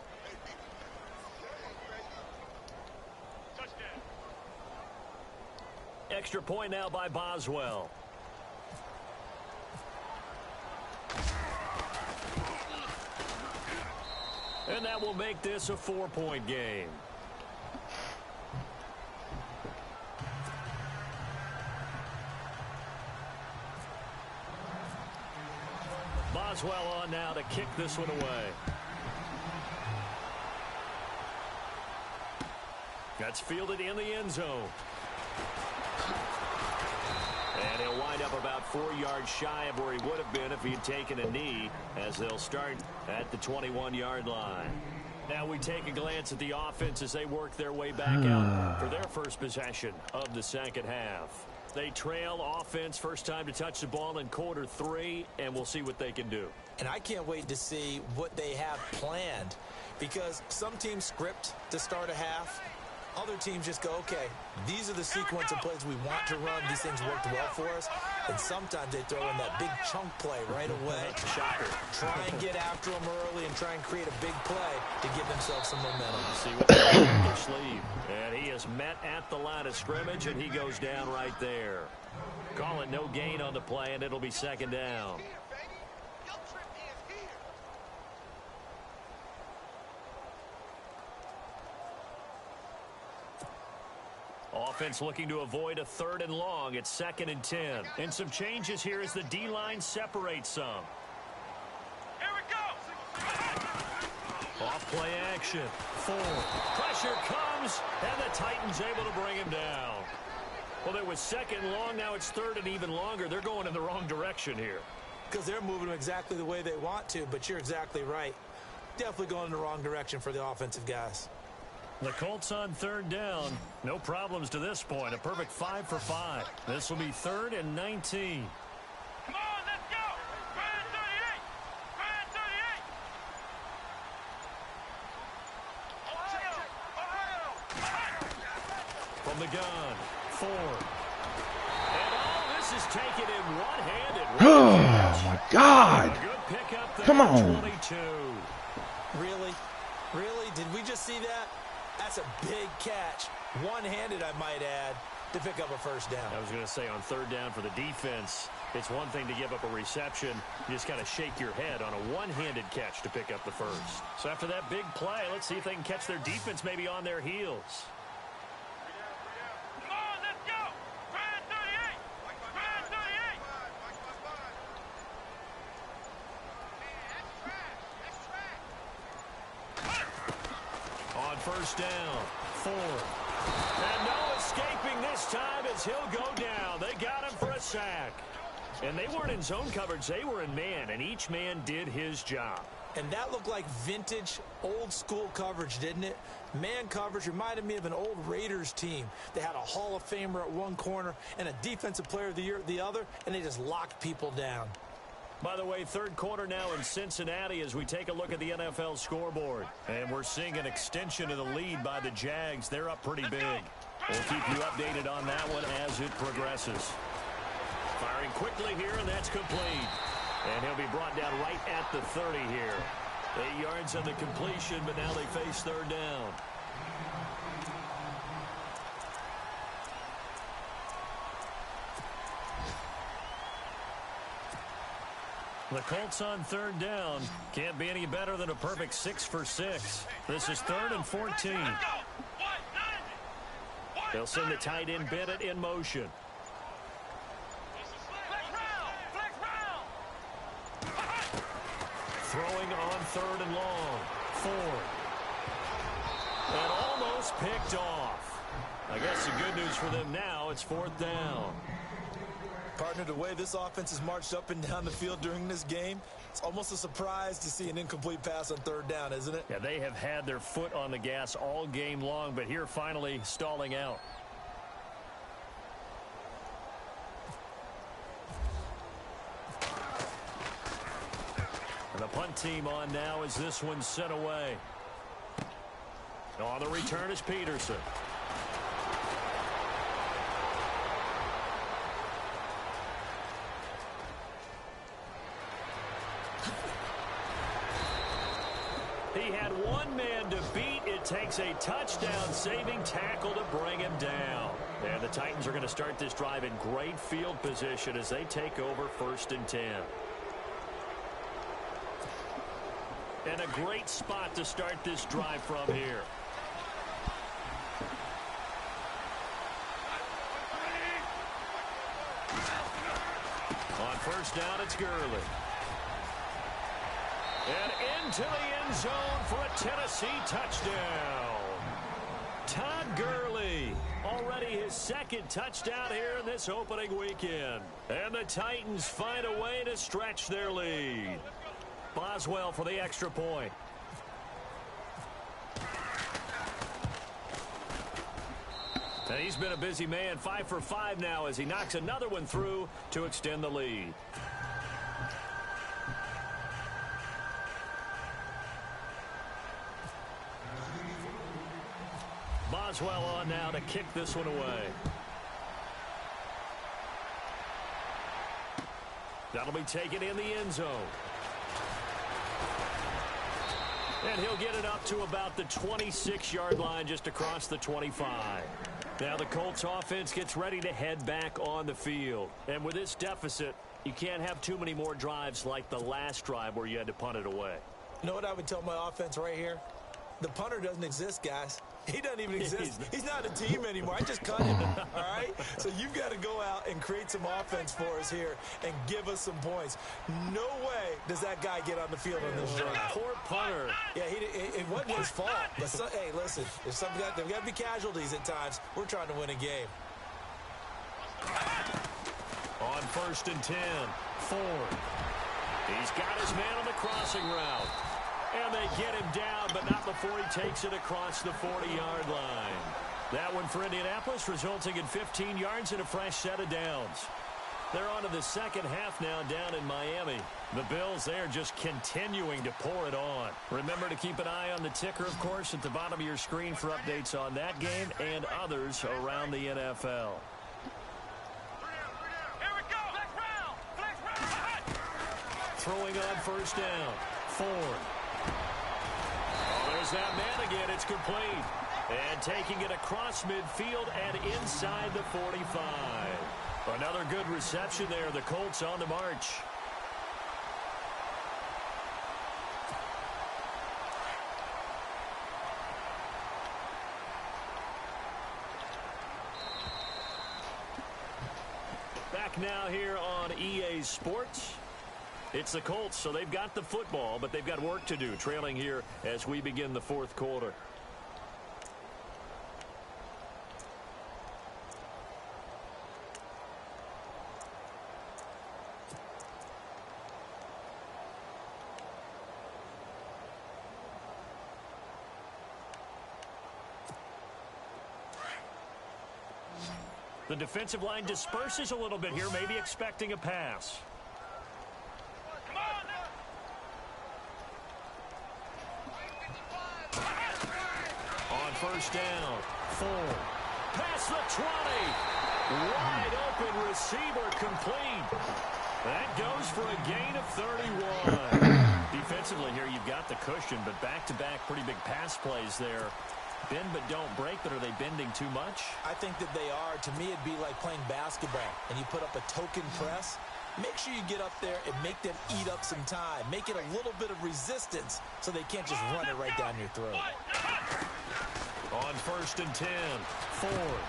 Extra point now by Boswell. And that will make this a 4-point game. Boswell on now to kick this one away. That's fielded in the end zone. And he'll wind up about 4 yards shy of where he would have been if he had taken a knee, as they'll start at the 21-yard line. Now we take a glance at the offense as they work their way back out for their first possession of the second half. They trail offense first time to touch the ball in quarter 3, and we'll see what they can do. And I can't wait to see what they have planned, because some teams script to start a half. Other teams just go, okay, these are the sequence of plays we want to run. These things worked well for us. And sometimes they throw in that big chunk play right away. Shocker. Try and get after them early and try and create a big play to give themselves some momentum. See what they have in their sleeve. And he is met at the line of scrimmage, and he goes down right there. Call it no gain on the play, and it'll be second down. Offense looking to avoid a 3rd and long. It's 2nd and 10. And some changes here as the D-line separates some. Here we go. Off play action. 4. Pressure comes, and the Titans able to bring him down. Well, it was 2nd and long. Now it's 3rd and even longer. They're going in the wrong direction here. Because they're moving them exactly the way they want to, but you're exactly right. Definitely going in the wrong direction for the offensive guys. The Colts on 3rd down. No problems to this point. A perfect 5 for 5. This will be 3rd and 19. Come on, let's go. Brand 38. Brand 38. Ohio. From the gun. 4. And all this is taken in one-handed. Oh, my God. A good pickup there. Come on. 22. Really? Really? Did we just see that? That's a big catch. One-handed, I might add, to pick up a first down. I was going to say on 3rd down for the defense, it's one thing to give up a reception. You just got to shake your head on a one-handed catch to pick up the first. So after that big play, let's see if they can catch their defense maybe on their heels. Come on, let's go. Brand 38. Brand 38. On 1st down, 4. And no escaping this time as he'll go down. They got him for a sack. And they weren't in zone coverage. They were in man, and each man did his job. And that looked like vintage, old-school coverage, didn't it? Man coverage reminded me of an old Raiders team. They had a Hall of Famer at one corner and a Defensive Player of the Year at the other, and they just locked people down. By the way, 3rd quarter now in Cincinnati as we take a look at the NFL scoreboard. And we're seeing an extension of the lead by the Jags. They're up pretty big. We'll keep you updated on that one as it progresses. Firing quickly here, and that's complete. And he'll be brought down right at the 30 here. 8 yards on the completion, but now they face 3rd down. The Colts on 3rd down. Can't be any better than a perfect 6 for 6. This is 3rd and 14. They'll send the tight end Bennett in motion. Throwing on 3rd and long. 4. And almost picked off. I guess the good news for them now, it's 4th down. Partner, the way this offense has marched up and down the field during this game, it's almost a surprise to see an incomplete pass on third down, isn't it? Yeah, they have had their foot on the gas all game long, but here finally stalling out. And the punt team on now as this one's sent away. On the return is Peterson. He had one man to beat. It takes a touchdown-saving tackle to bring him down. And the Titans are going to start this drive in great field position as they take over 1st and 10. And a great spot to start this drive from here. On 1st down, it's Gurley. And into the end zone for a Tennessee touchdown. Todd Gurley, already his 2nd touchdown here in this opening weekend. And the Titans find a way to stretch their lead. Boswell for the extra point. And he's been a busy man, 5 for 5 now as he knocks another one through to extend the lead. Boswell on now to kick this one away. That'll be taken in the end zone. And he'll get it up to about the 26-yard line just across the 25. Now the Colts offense gets ready to head back on the field. And with this deficit, you can't have too many more drives like the last drive where you had to punt it away. You know what I would tell my offense right here? The punter doesn't exist, guys. He doesn't even exist. He's not a team anymore. I just cut him, all right? So you've got to go out and create some offense for us here and give us some points. No way does that guy get on the field on this drive. Poor punter. Yeah, it wasn't his fault. But hey, listen, there's got to be casualties at times. We're trying to win a game. On 1st and 10, Ford. He's got his man on the crossing route. And they get him down, but not before he takes it across the 40-yard line. That one for Indianapolis, resulting in 15 yards and a fresh set of downs. They're on to the second half now down in Miami. The Bills, they're just continuing to pour it on. Remember to keep an eye on the ticker, of course, at the bottom of your screen for updates on that game and others around the NFL. Here we go. Flex round. Throwing on 1st down. Ford. There's that man again. It's complete. And taking it across midfield and inside the 45. Another good reception there. The Colts on the march. Back now here on EA Sports. It's the Colts, so they've got the football, but they've got work to do, trailing here as we begin the 4th quarter. The defensive line disperses a little bit here, maybe expecting a pass. On 1st down, Ford. Past the 20. Wide open receiver complete. That goes for a gain of 31. Defensively here, you've got the cushion, but back-to-back pretty big pass plays there. Bend but don't break, but are they bending too much? I think that they are. To me, it'd be like playing basketball, and you put up a token press. Make sure you get up there and make them eat up some time. Make it a little bit of resistance so they can't just run it right down your throat. On 1st and 10, Ford.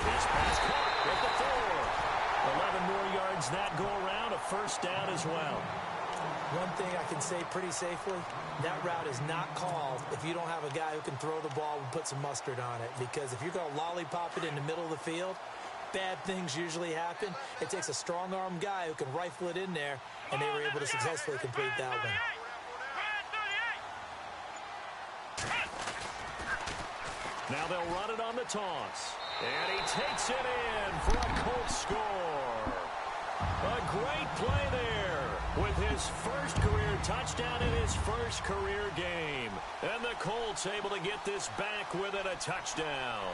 His pass caught with the 4. 11 more yards that go around, a 1st down as well. One thing I can say pretty safely, that route is not called if you don't have a guy who can throw the ball and put some mustard on it. Because if you're going to lollipop it in the middle of the field, bad things usually happen. It takes a strong-arm guy who can rifle it in there, and they were able to successfully complete that one. Now they'll run it on the toss. And he takes it in for a Colts score. A great play there with his first career touchdown in his first career game. And the Colts able to get this back within a touchdown.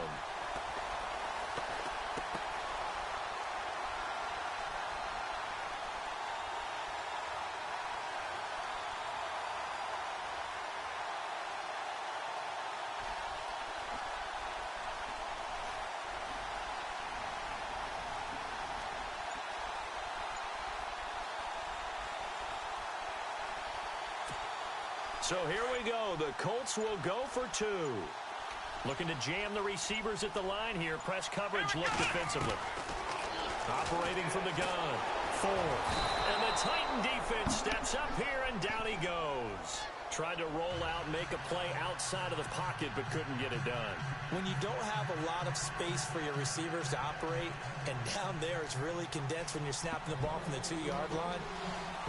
So here we go. The Colts will go for two. Looking to jam the receivers at the line here. Press coverage look defensively. Operating from the gun. 4. And the Titan defense steps up here, and down he goes. Tried to roll out, make a play outside of the pocket, but couldn't get it done. When you don't have a lot of space for your receivers to operate, and down there it's really condensed when you're snapping the ball from the 2-yard line,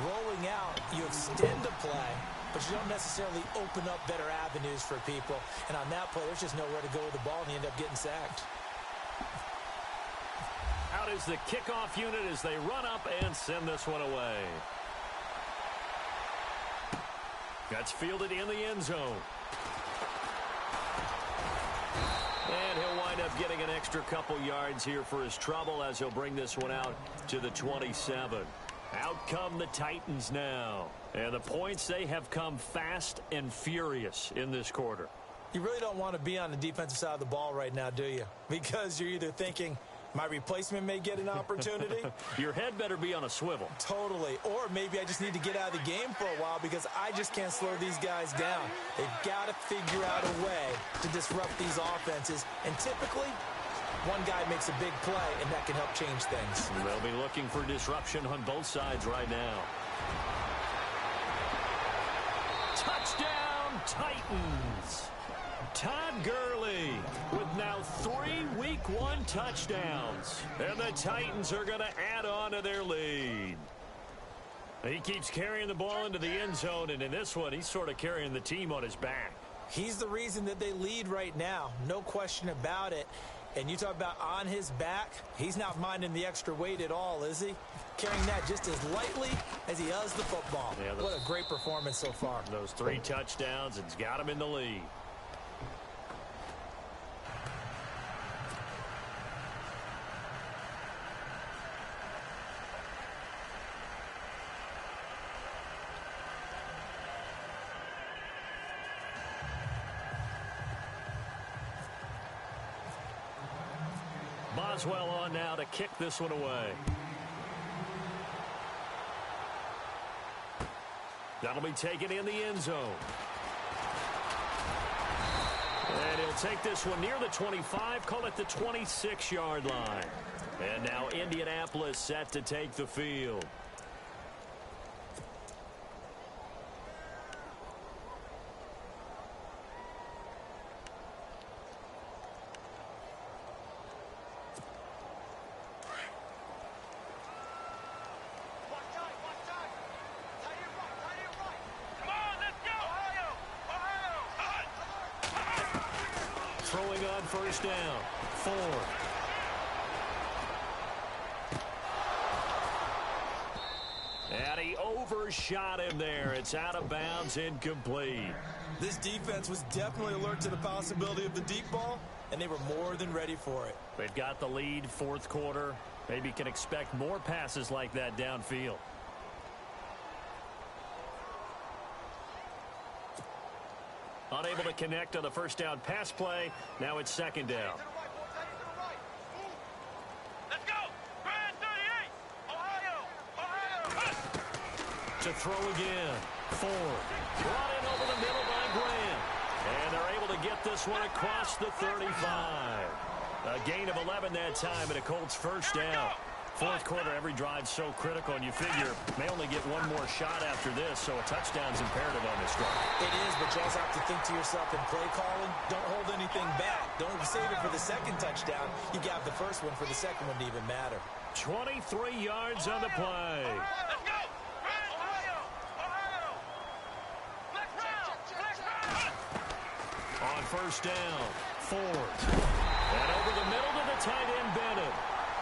rolling out, you extend the play, but you don't necessarily open up better avenues for people. And on that play, there's just nowhere to go with the ball, and you end up getting sacked. Out is the kickoff unit as they run up and send this one away. That's fielded in the end zone. And he'll wind up getting an extra couple yards here for his trouble as he'll bring this one out to the 27. Out come the Titans now. And the points, they have come fast and furious in this quarter. You really don't want to be on the defensive side of the ball right now, do you? Because you're either thinking, my replacement may get an opportunity. Your head better be on a swivel. Totally. Or maybe I just need to get out of the game for a while because I just can't slow these guys down. They've got to figure out a way to disrupt these offenses. And typically, one guy makes a big play, and that can help change things. They'll be looking for disruption on both sides right now. Touchdown, Titans. Todd Gurley with now 3 Week 1 touchdowns. And the Titans are going to add on to their lead. He keeps carrying the ball into the end zone, and in this one, he's sort of carrying the team on his back. He's the reason that they lead right now. No question about it. And you talk about on his back, he's not minding the extra weight at all, is he? Carrying that just as lightly as he does the football. Yeah, what a great performance so far. Those 3 touchdowns, it's got him in the lead. Boswell on now to kick this one away. That'll be taken in the end zone. And he'll take this one near the 25, call it the 26-yard line. And now Indianapolis set to take the field. Throwing on first down. 4. And he overshot him there. It's out of bounds, incomplete. This defense was definitely alert to the possibility of the deep ball, and they were more than ready for it. They've got the lead, 4th quarter. Maybe can expect more passes like that downfield. Unable to connect on the first down pass play. Now it's 2nd down. Let's go! Brand 38! Ohio! To throw again. 4. Brought in over the middle by Grant. And they're able to get this one across the 35. A gain of 11 that time, and a Colts first down. Fourth quarter, every drive's so critical, and you figure may only get one more shot after this, so a touchdown's imperative on this drive. It is, but you also have to think to yourself in play calling, don't hold anything back. Don't save it for the second touchdown. You got the first one for the second one to even matter. 23 yards on the play. Let's go! Ohio! Ohio! Let's go! On first down, Ford. And over the middle to the tight end, Bennett.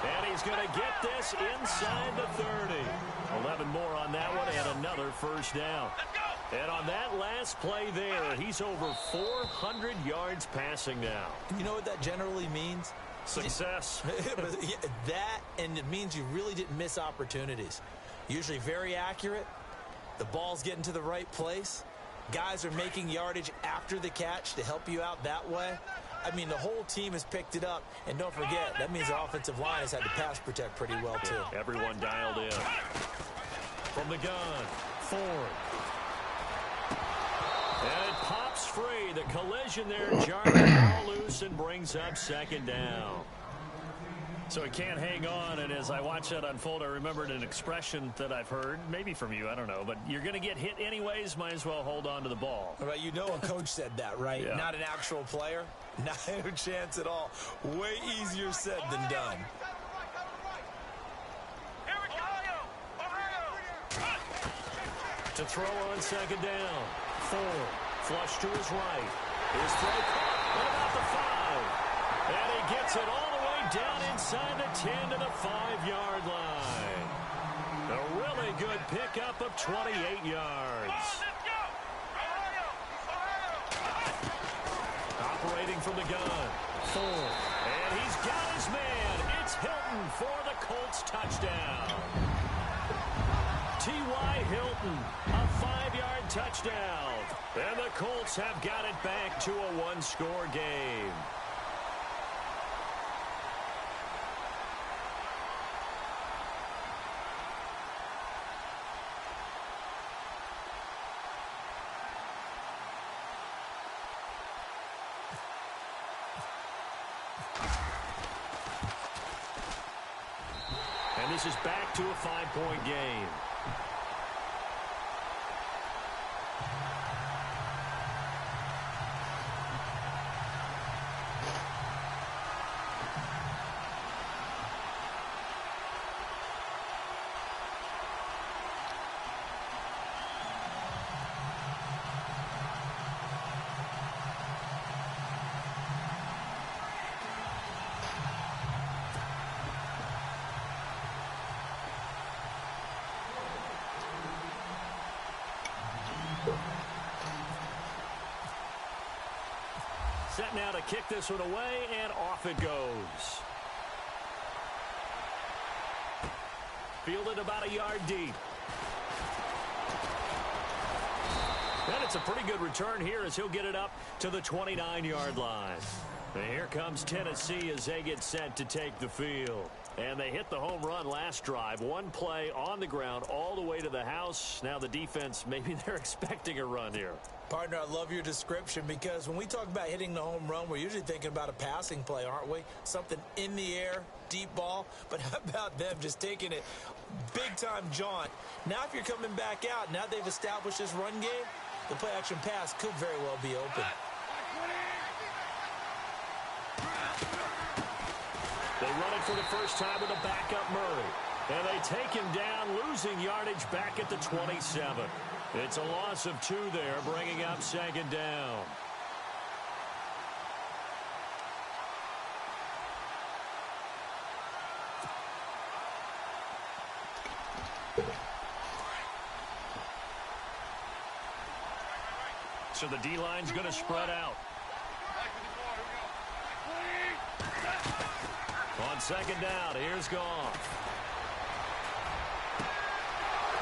And he's going to get this inside the 30. 11 more on that one and another first down. And on that last play there, he's over 400 yards passing now. You know what that generally means? Success. That, and it means you really didn't miss opportunities. Usually very accurate. The ball's getting to the right place. Guys are making yardage after the catch to help you out that way. I mean, the whole team has picked it up. And don't forget, that means the offensive line has had to pass protect pretty well, too. Yeah, everyone dialed in. From the gun, Ford. And it pops free. The collision there jarred the ball loose and brings up second down. So he can't hang on, and as I watch that unfold, I remembered an expression that I've heard, maybe from you, I don't know, but you're going to get hit anyways, might as well hold on to the ball. Right, you know a coach said that, right? Yeah. Not an actual player. Not a chance at all. Way easier said than done. Here we go! Ohio! To throw on second down. Ford, flush to his right. His throw caught. What about the 5? And he gets it all the way down inside the 10 to the 5-yard line. A really good pickup of 28 yards. Let's go! Ohio! Operating from the gun. Ford. And he's got his man. It's Hilton for the Colts touchdown. T.Y. Hilton, a 5-yard touchdown. And the Colts have got it back to a one-score game. And this is back to a 5-point game. Set now to kick this one away, and off it goes. Fielded about a yard deep. And it's a pretty good return here as he'll get it up to the 29-yard line. And here comes Tennessee as they get set to take the field. And they hit the home run last drive. One play on the ground all the way to the house. Now the defense, maybe they're expecting a run here. Partner, I love your description because when we talk about hitting the home run, we're usually thinking about a passing play, aren't we? Something in the air, deep ball. But how about them just taking it big-time jaunt? Now if you're coming back out, now they've established this run game, the play-action pass could very well be open. They run it for the first time with a backup Murray. And they take him down, losing yardage back at the 27. It's a loss of 2 there, bringing up second down. So the D-line's going to spread out. On second down, here's Goff.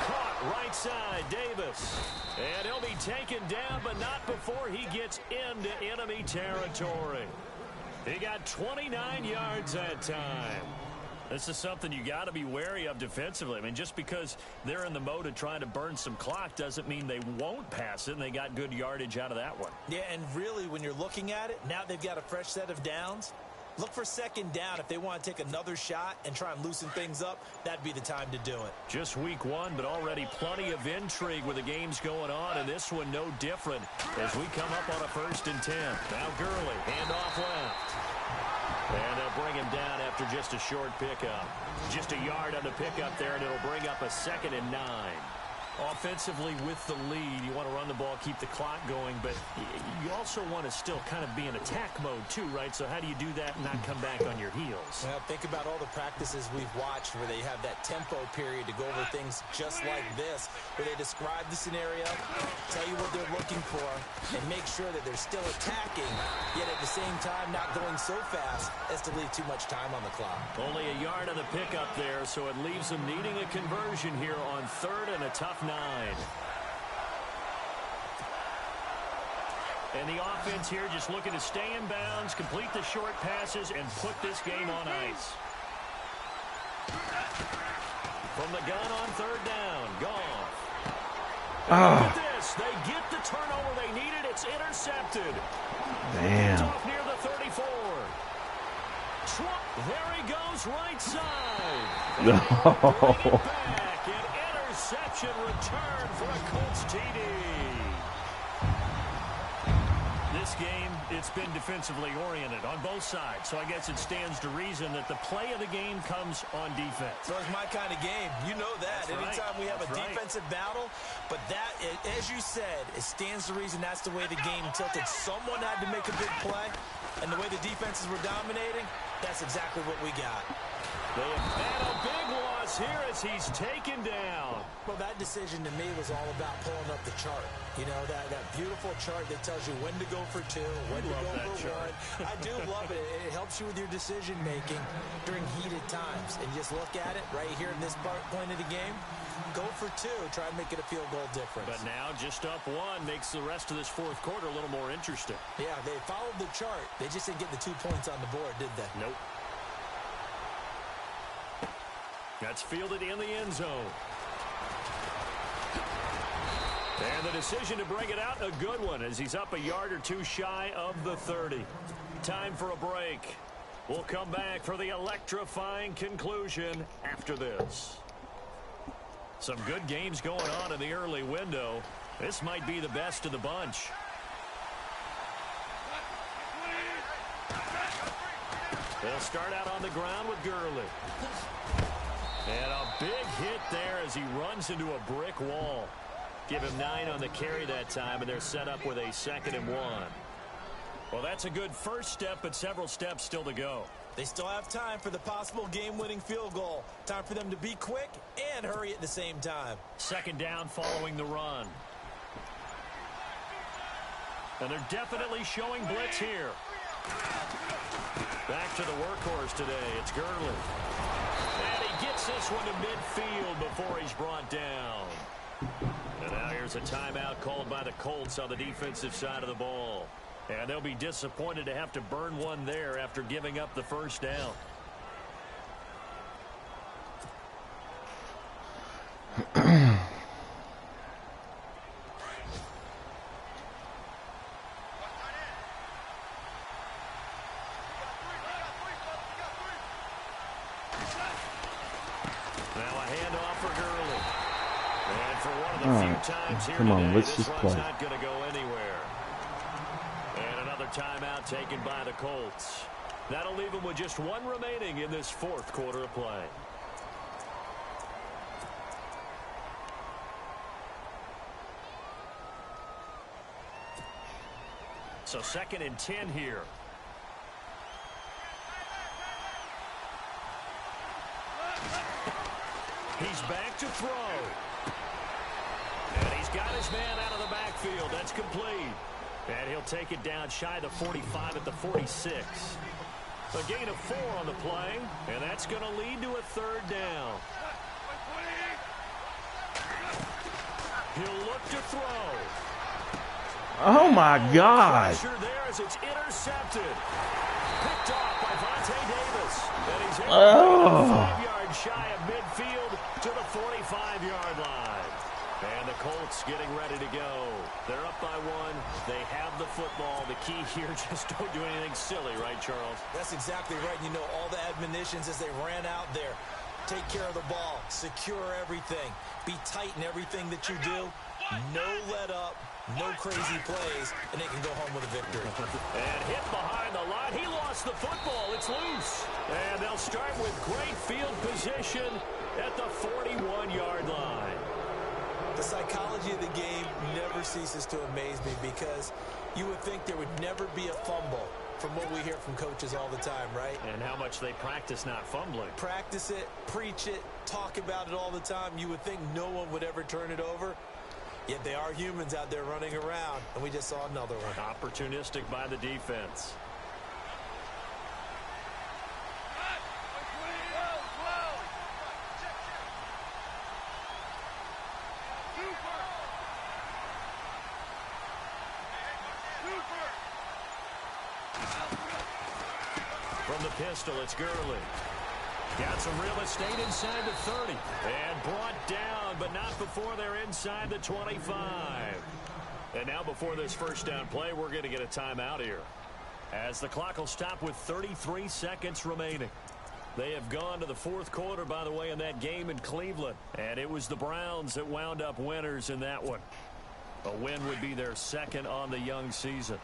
Caught right side, Davis. And he'll be taken down, but not before he gets into enemy territory. He got 29 yards that time. This is something you got to be wary of defensively. I mean, just because they're in the mode of trying to burn some clock doesn't mean they won't pass it, and they got good yardage out of that one. Yeah, and really, when you're looking at it, now they've got a fresh set of downs. Look for second down. If they want to take another shot and try and loosen things up, that'd be the time to do it. Just week one, but already plenty of intrigue with the games going on, and this one no different as we come up on a 1st and 10. Now Gurley, handoff left. And they'll bring him down after just a short pickup. Just a yard on the pickup there, and it'll bring up a 2nd and 9. Offensively with the lead, you want to run the ball, keep the clock going, but you also want to still kind of be in attack mode too, right? So how do you do that and not come back on your heels? Well, think about all the practices we've watched where they have that tempo period to go over things just like this, where they describe the scenario, tell you what they're looking for, and make sure that they're still attacking, yet at the same time not going so fast as to leave too much time on the clock. Only a yard on the pickup there, so it leaves them needing a conversion here on 3rd and a tough 9. And the offense here just looking to stay in bounds, complete the short passes, and put this game on ice. From the gun on 3rd down, Goff. Look at this. They get the turnover they needed. It's intercepted. Damn. Off near the 34. There he goes, right side. No. Bring it back. An interception return for a Colts TD. This game, it's been defensively oriented on both sides, so I guess it stands to reason that the play of the game comes on defense. So it's my kind of game. You know that. That's Anytime right. we have That's a right. defensive battle, but that, as you said, it stands to reason that's the way the game tilted. Someone had to make a big play, and the way the defenses were dominating, that's exactly what we got. They have had a big loss here as he's taken down. Well, that decision to me was all about pulling up the chart. You know, that beautiful chart that tells you when to go for 2, when to go for 1. I do love it. It helps you with your decision-making during heated times. And just look at it right here in this point of the game. Go for 2. Try and make it a field goal difference. But now just up 1 makes the rest of this 4th quarter a little more interesting. Yeah, they followed the chart. They just didn't get the 2 points on the board, did they? Nope. That's fielded in the end zone. And the decision to bring it out, a good one, as he's up a yard or 2 shy of the 30. Time for a break. We'll come back for the electrifying conclusion after this. Some good games going on in the early window. This might be the best of the bunch. They'll start out on the ground with Gurley. And a big hit there as he runs into a brick wall. Give him 9 on the carry that time, and they're set up with a 2nd and 1. Well, that's a good first step, but several steps still to go. They still have time for the possible game-winning field goal. Time for them to be quick and hurry at the same time. 2nd down following the run. And they're definitely showing blitz here. Back to the workhorse today. It's Gurley. And he gets this one to midfield before he's brought down. And now here's a timeout called by the Colts on the defensive side of the ball. And they'll be disappointed to have to burn one there after giving up the 1st down. Come on, let's just play. Not going to go anywhere. And another timeout taken by the Colts. That'll leave them with just 1 remaining in this 4th quarter of play. So 2nd and 10 here. He's back to throw. And he's got his man out of the backfield. That's complete. And he'll take it down shy of the 45 at the 46. A gain of 4 on the play, and that's going to lead to a 3rd down. He'll look to throw. Oh, my God. Pressure there as it's intercepted. Picked off by Vontae Davis. And he's able to 5 yards shy of midfield to the 45-yard line. And the Colts getting ready to go. They're up by one. They have the football. The key here, just don't do anything silly, right, Charles? That's exactly right. You know, all the admonitions as they ran out there. Take care of the ball. Secure everything. Be tight in everything that you do. No let up. No crazy plays. And they can go home with a victory. And hit behind the line. He lost the football. It's loose. And they'll start with great field position at the 41-yard line. The psychology of the game never ceases to amaze me because you would think there would never be a fumble from what we hear from coaches all the time, right? And how much they practice not fumbling. Practice it, preach it, talk about it all the time. You would think no one would ever turn it over. Yet they are humans out there running around, and we just saw another one. Opportunistic by the defense. From the pistol, it's Gurley. Got some real estate inside the 30. And brought down, but not before they're inside the 25. And now before this first down play, we're going to get a timeout here, as the clock will stop with 33 seconds remaining. They have gone to the fourth quarter, by the way, in that game in Cleveland. And it was the Browns that wound up winners in that one. A win would be their second on the young season.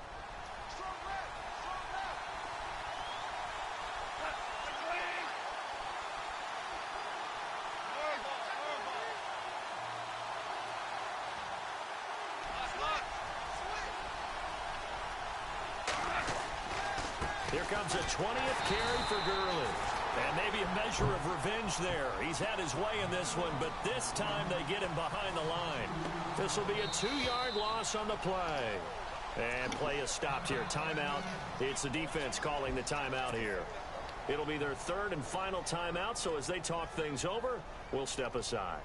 Here comes a 20th carry for Gurley. And maybe a measure of revenge there. He's had his way in this one, but this time they get him behind the line. This will be a 2-yard loss on the play. And play is stopped here. Timeout. It's the defense calling the timeout here. It'll be their third and final timeout, so as they talk things over, we'll step aside.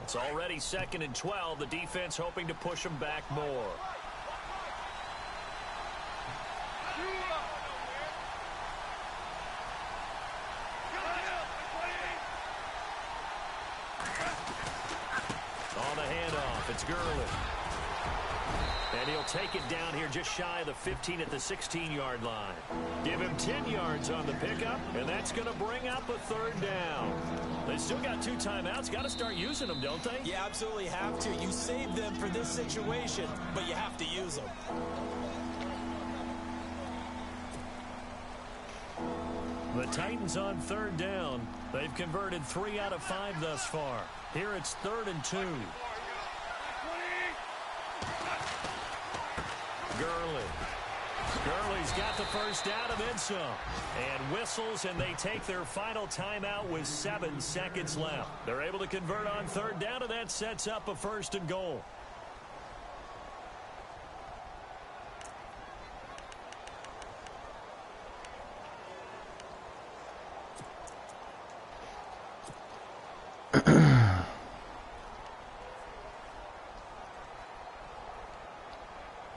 It's already 2nd and 12. The defense hoping to push them back more. On the handoff, it's Gurley. And he'll take it down here just shy of the 15 at the 16-yard line. Give him 10 yards on the pickup, and that's going to bring up a third down. They still got 2 timeouts. Got to start using them, don't they? You absolutely have to. You save them for this situation, but you have to use them. The Titans on third down. They've converted 3 out of 5 thus far. Here it's 3rd and 2. Gurley's got the first down and then some. And whistles, and they take their final timeout with 7 seconds left. They're able to convert on third down, and that sets up a 1st and goal.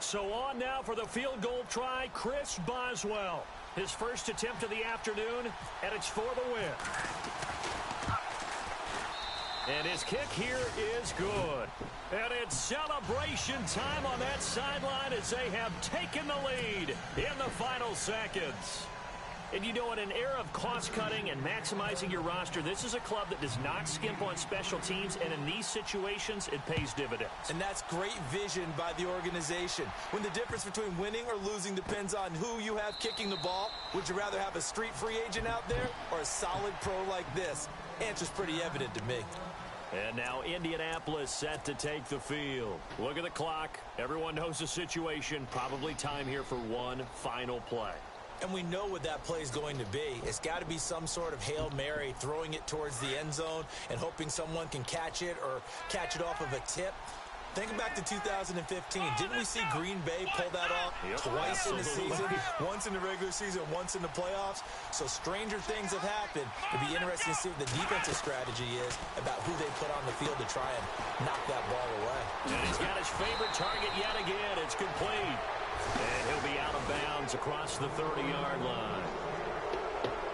So on now for the field goal try, Chris Boswell. His first attempt of the afternoon, and it's for the win. And his kick here is good. And it's celebration time on that sideline as they have taken the lead in the final seconds. And you know, in an era of cost-cutting and maximizing your roster, this is a club that does not skimp on special teams, and in these situations, it pays dividends. And that's great vision by the organization. When the difference between winning or losing depends on who you have kicking the ball, would you rather have a street free agent out there or a solid pro like this? Answer's pretty evident to me. And now Indianapolis set to take the field. Look at the clock. Everyone knows the situation. Probably time here for one final play. And we know what that play is going to be. It's got to be some sort of Hail Mary, throwing it towards the end zone and hoping someone can catch it or catch it off of a tip. Think back to 2015. Didn't we see Green Bay pull that off twice in the season? Once in the regular season, once in the playoffs. So stranger things have happened. It'd be interesting to see what the defensive strategy is about who they put on the field to try and knock that ball away. And he's got his favorite target yet again. It's complete. And he'll be out of bounds across the 30-yard line.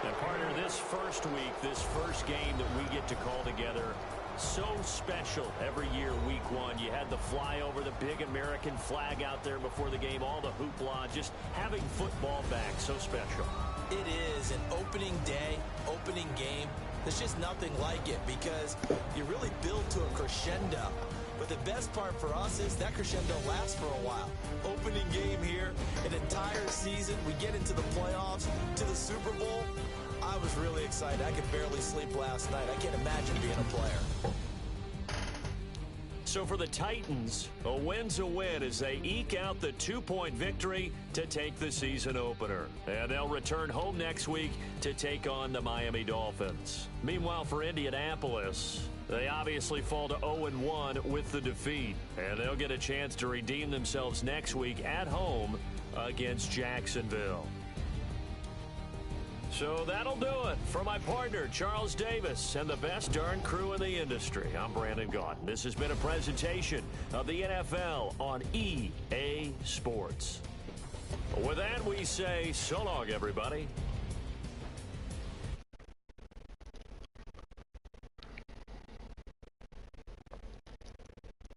And partner, this first week, this first game that we get to call together, so special every year, week one. You had the flyover, the big American flag out there before the game, all the hoopla, just having football back, so special. It is an opening day, opening game. There's just nothing like it because you really build to a crescendo. But the best part for us is that crescendo lasts for a while. Opening game here, an entire season. We get into the playoffs, to the Super Bowl. I was really excited. I could barely sleep last night. I can't imagine being a player. So for the Titans, a win's a win as they eke out the 2-point victory to take the season opener. And they'll return home next week to take on the Miami Dolphins. Meanwhile, for Indianapolis, they obviously fall to 0-1 with the defeat. And they'll get a chance to redeem themselves next week at home against Jacksonville. So that'll do it for my partner, Charles Davis, and the best darn crew in the industry. I'm Brandon Gaudin. This has been a presentation of the NFL on EA Sports. With that, we say so long, everybody.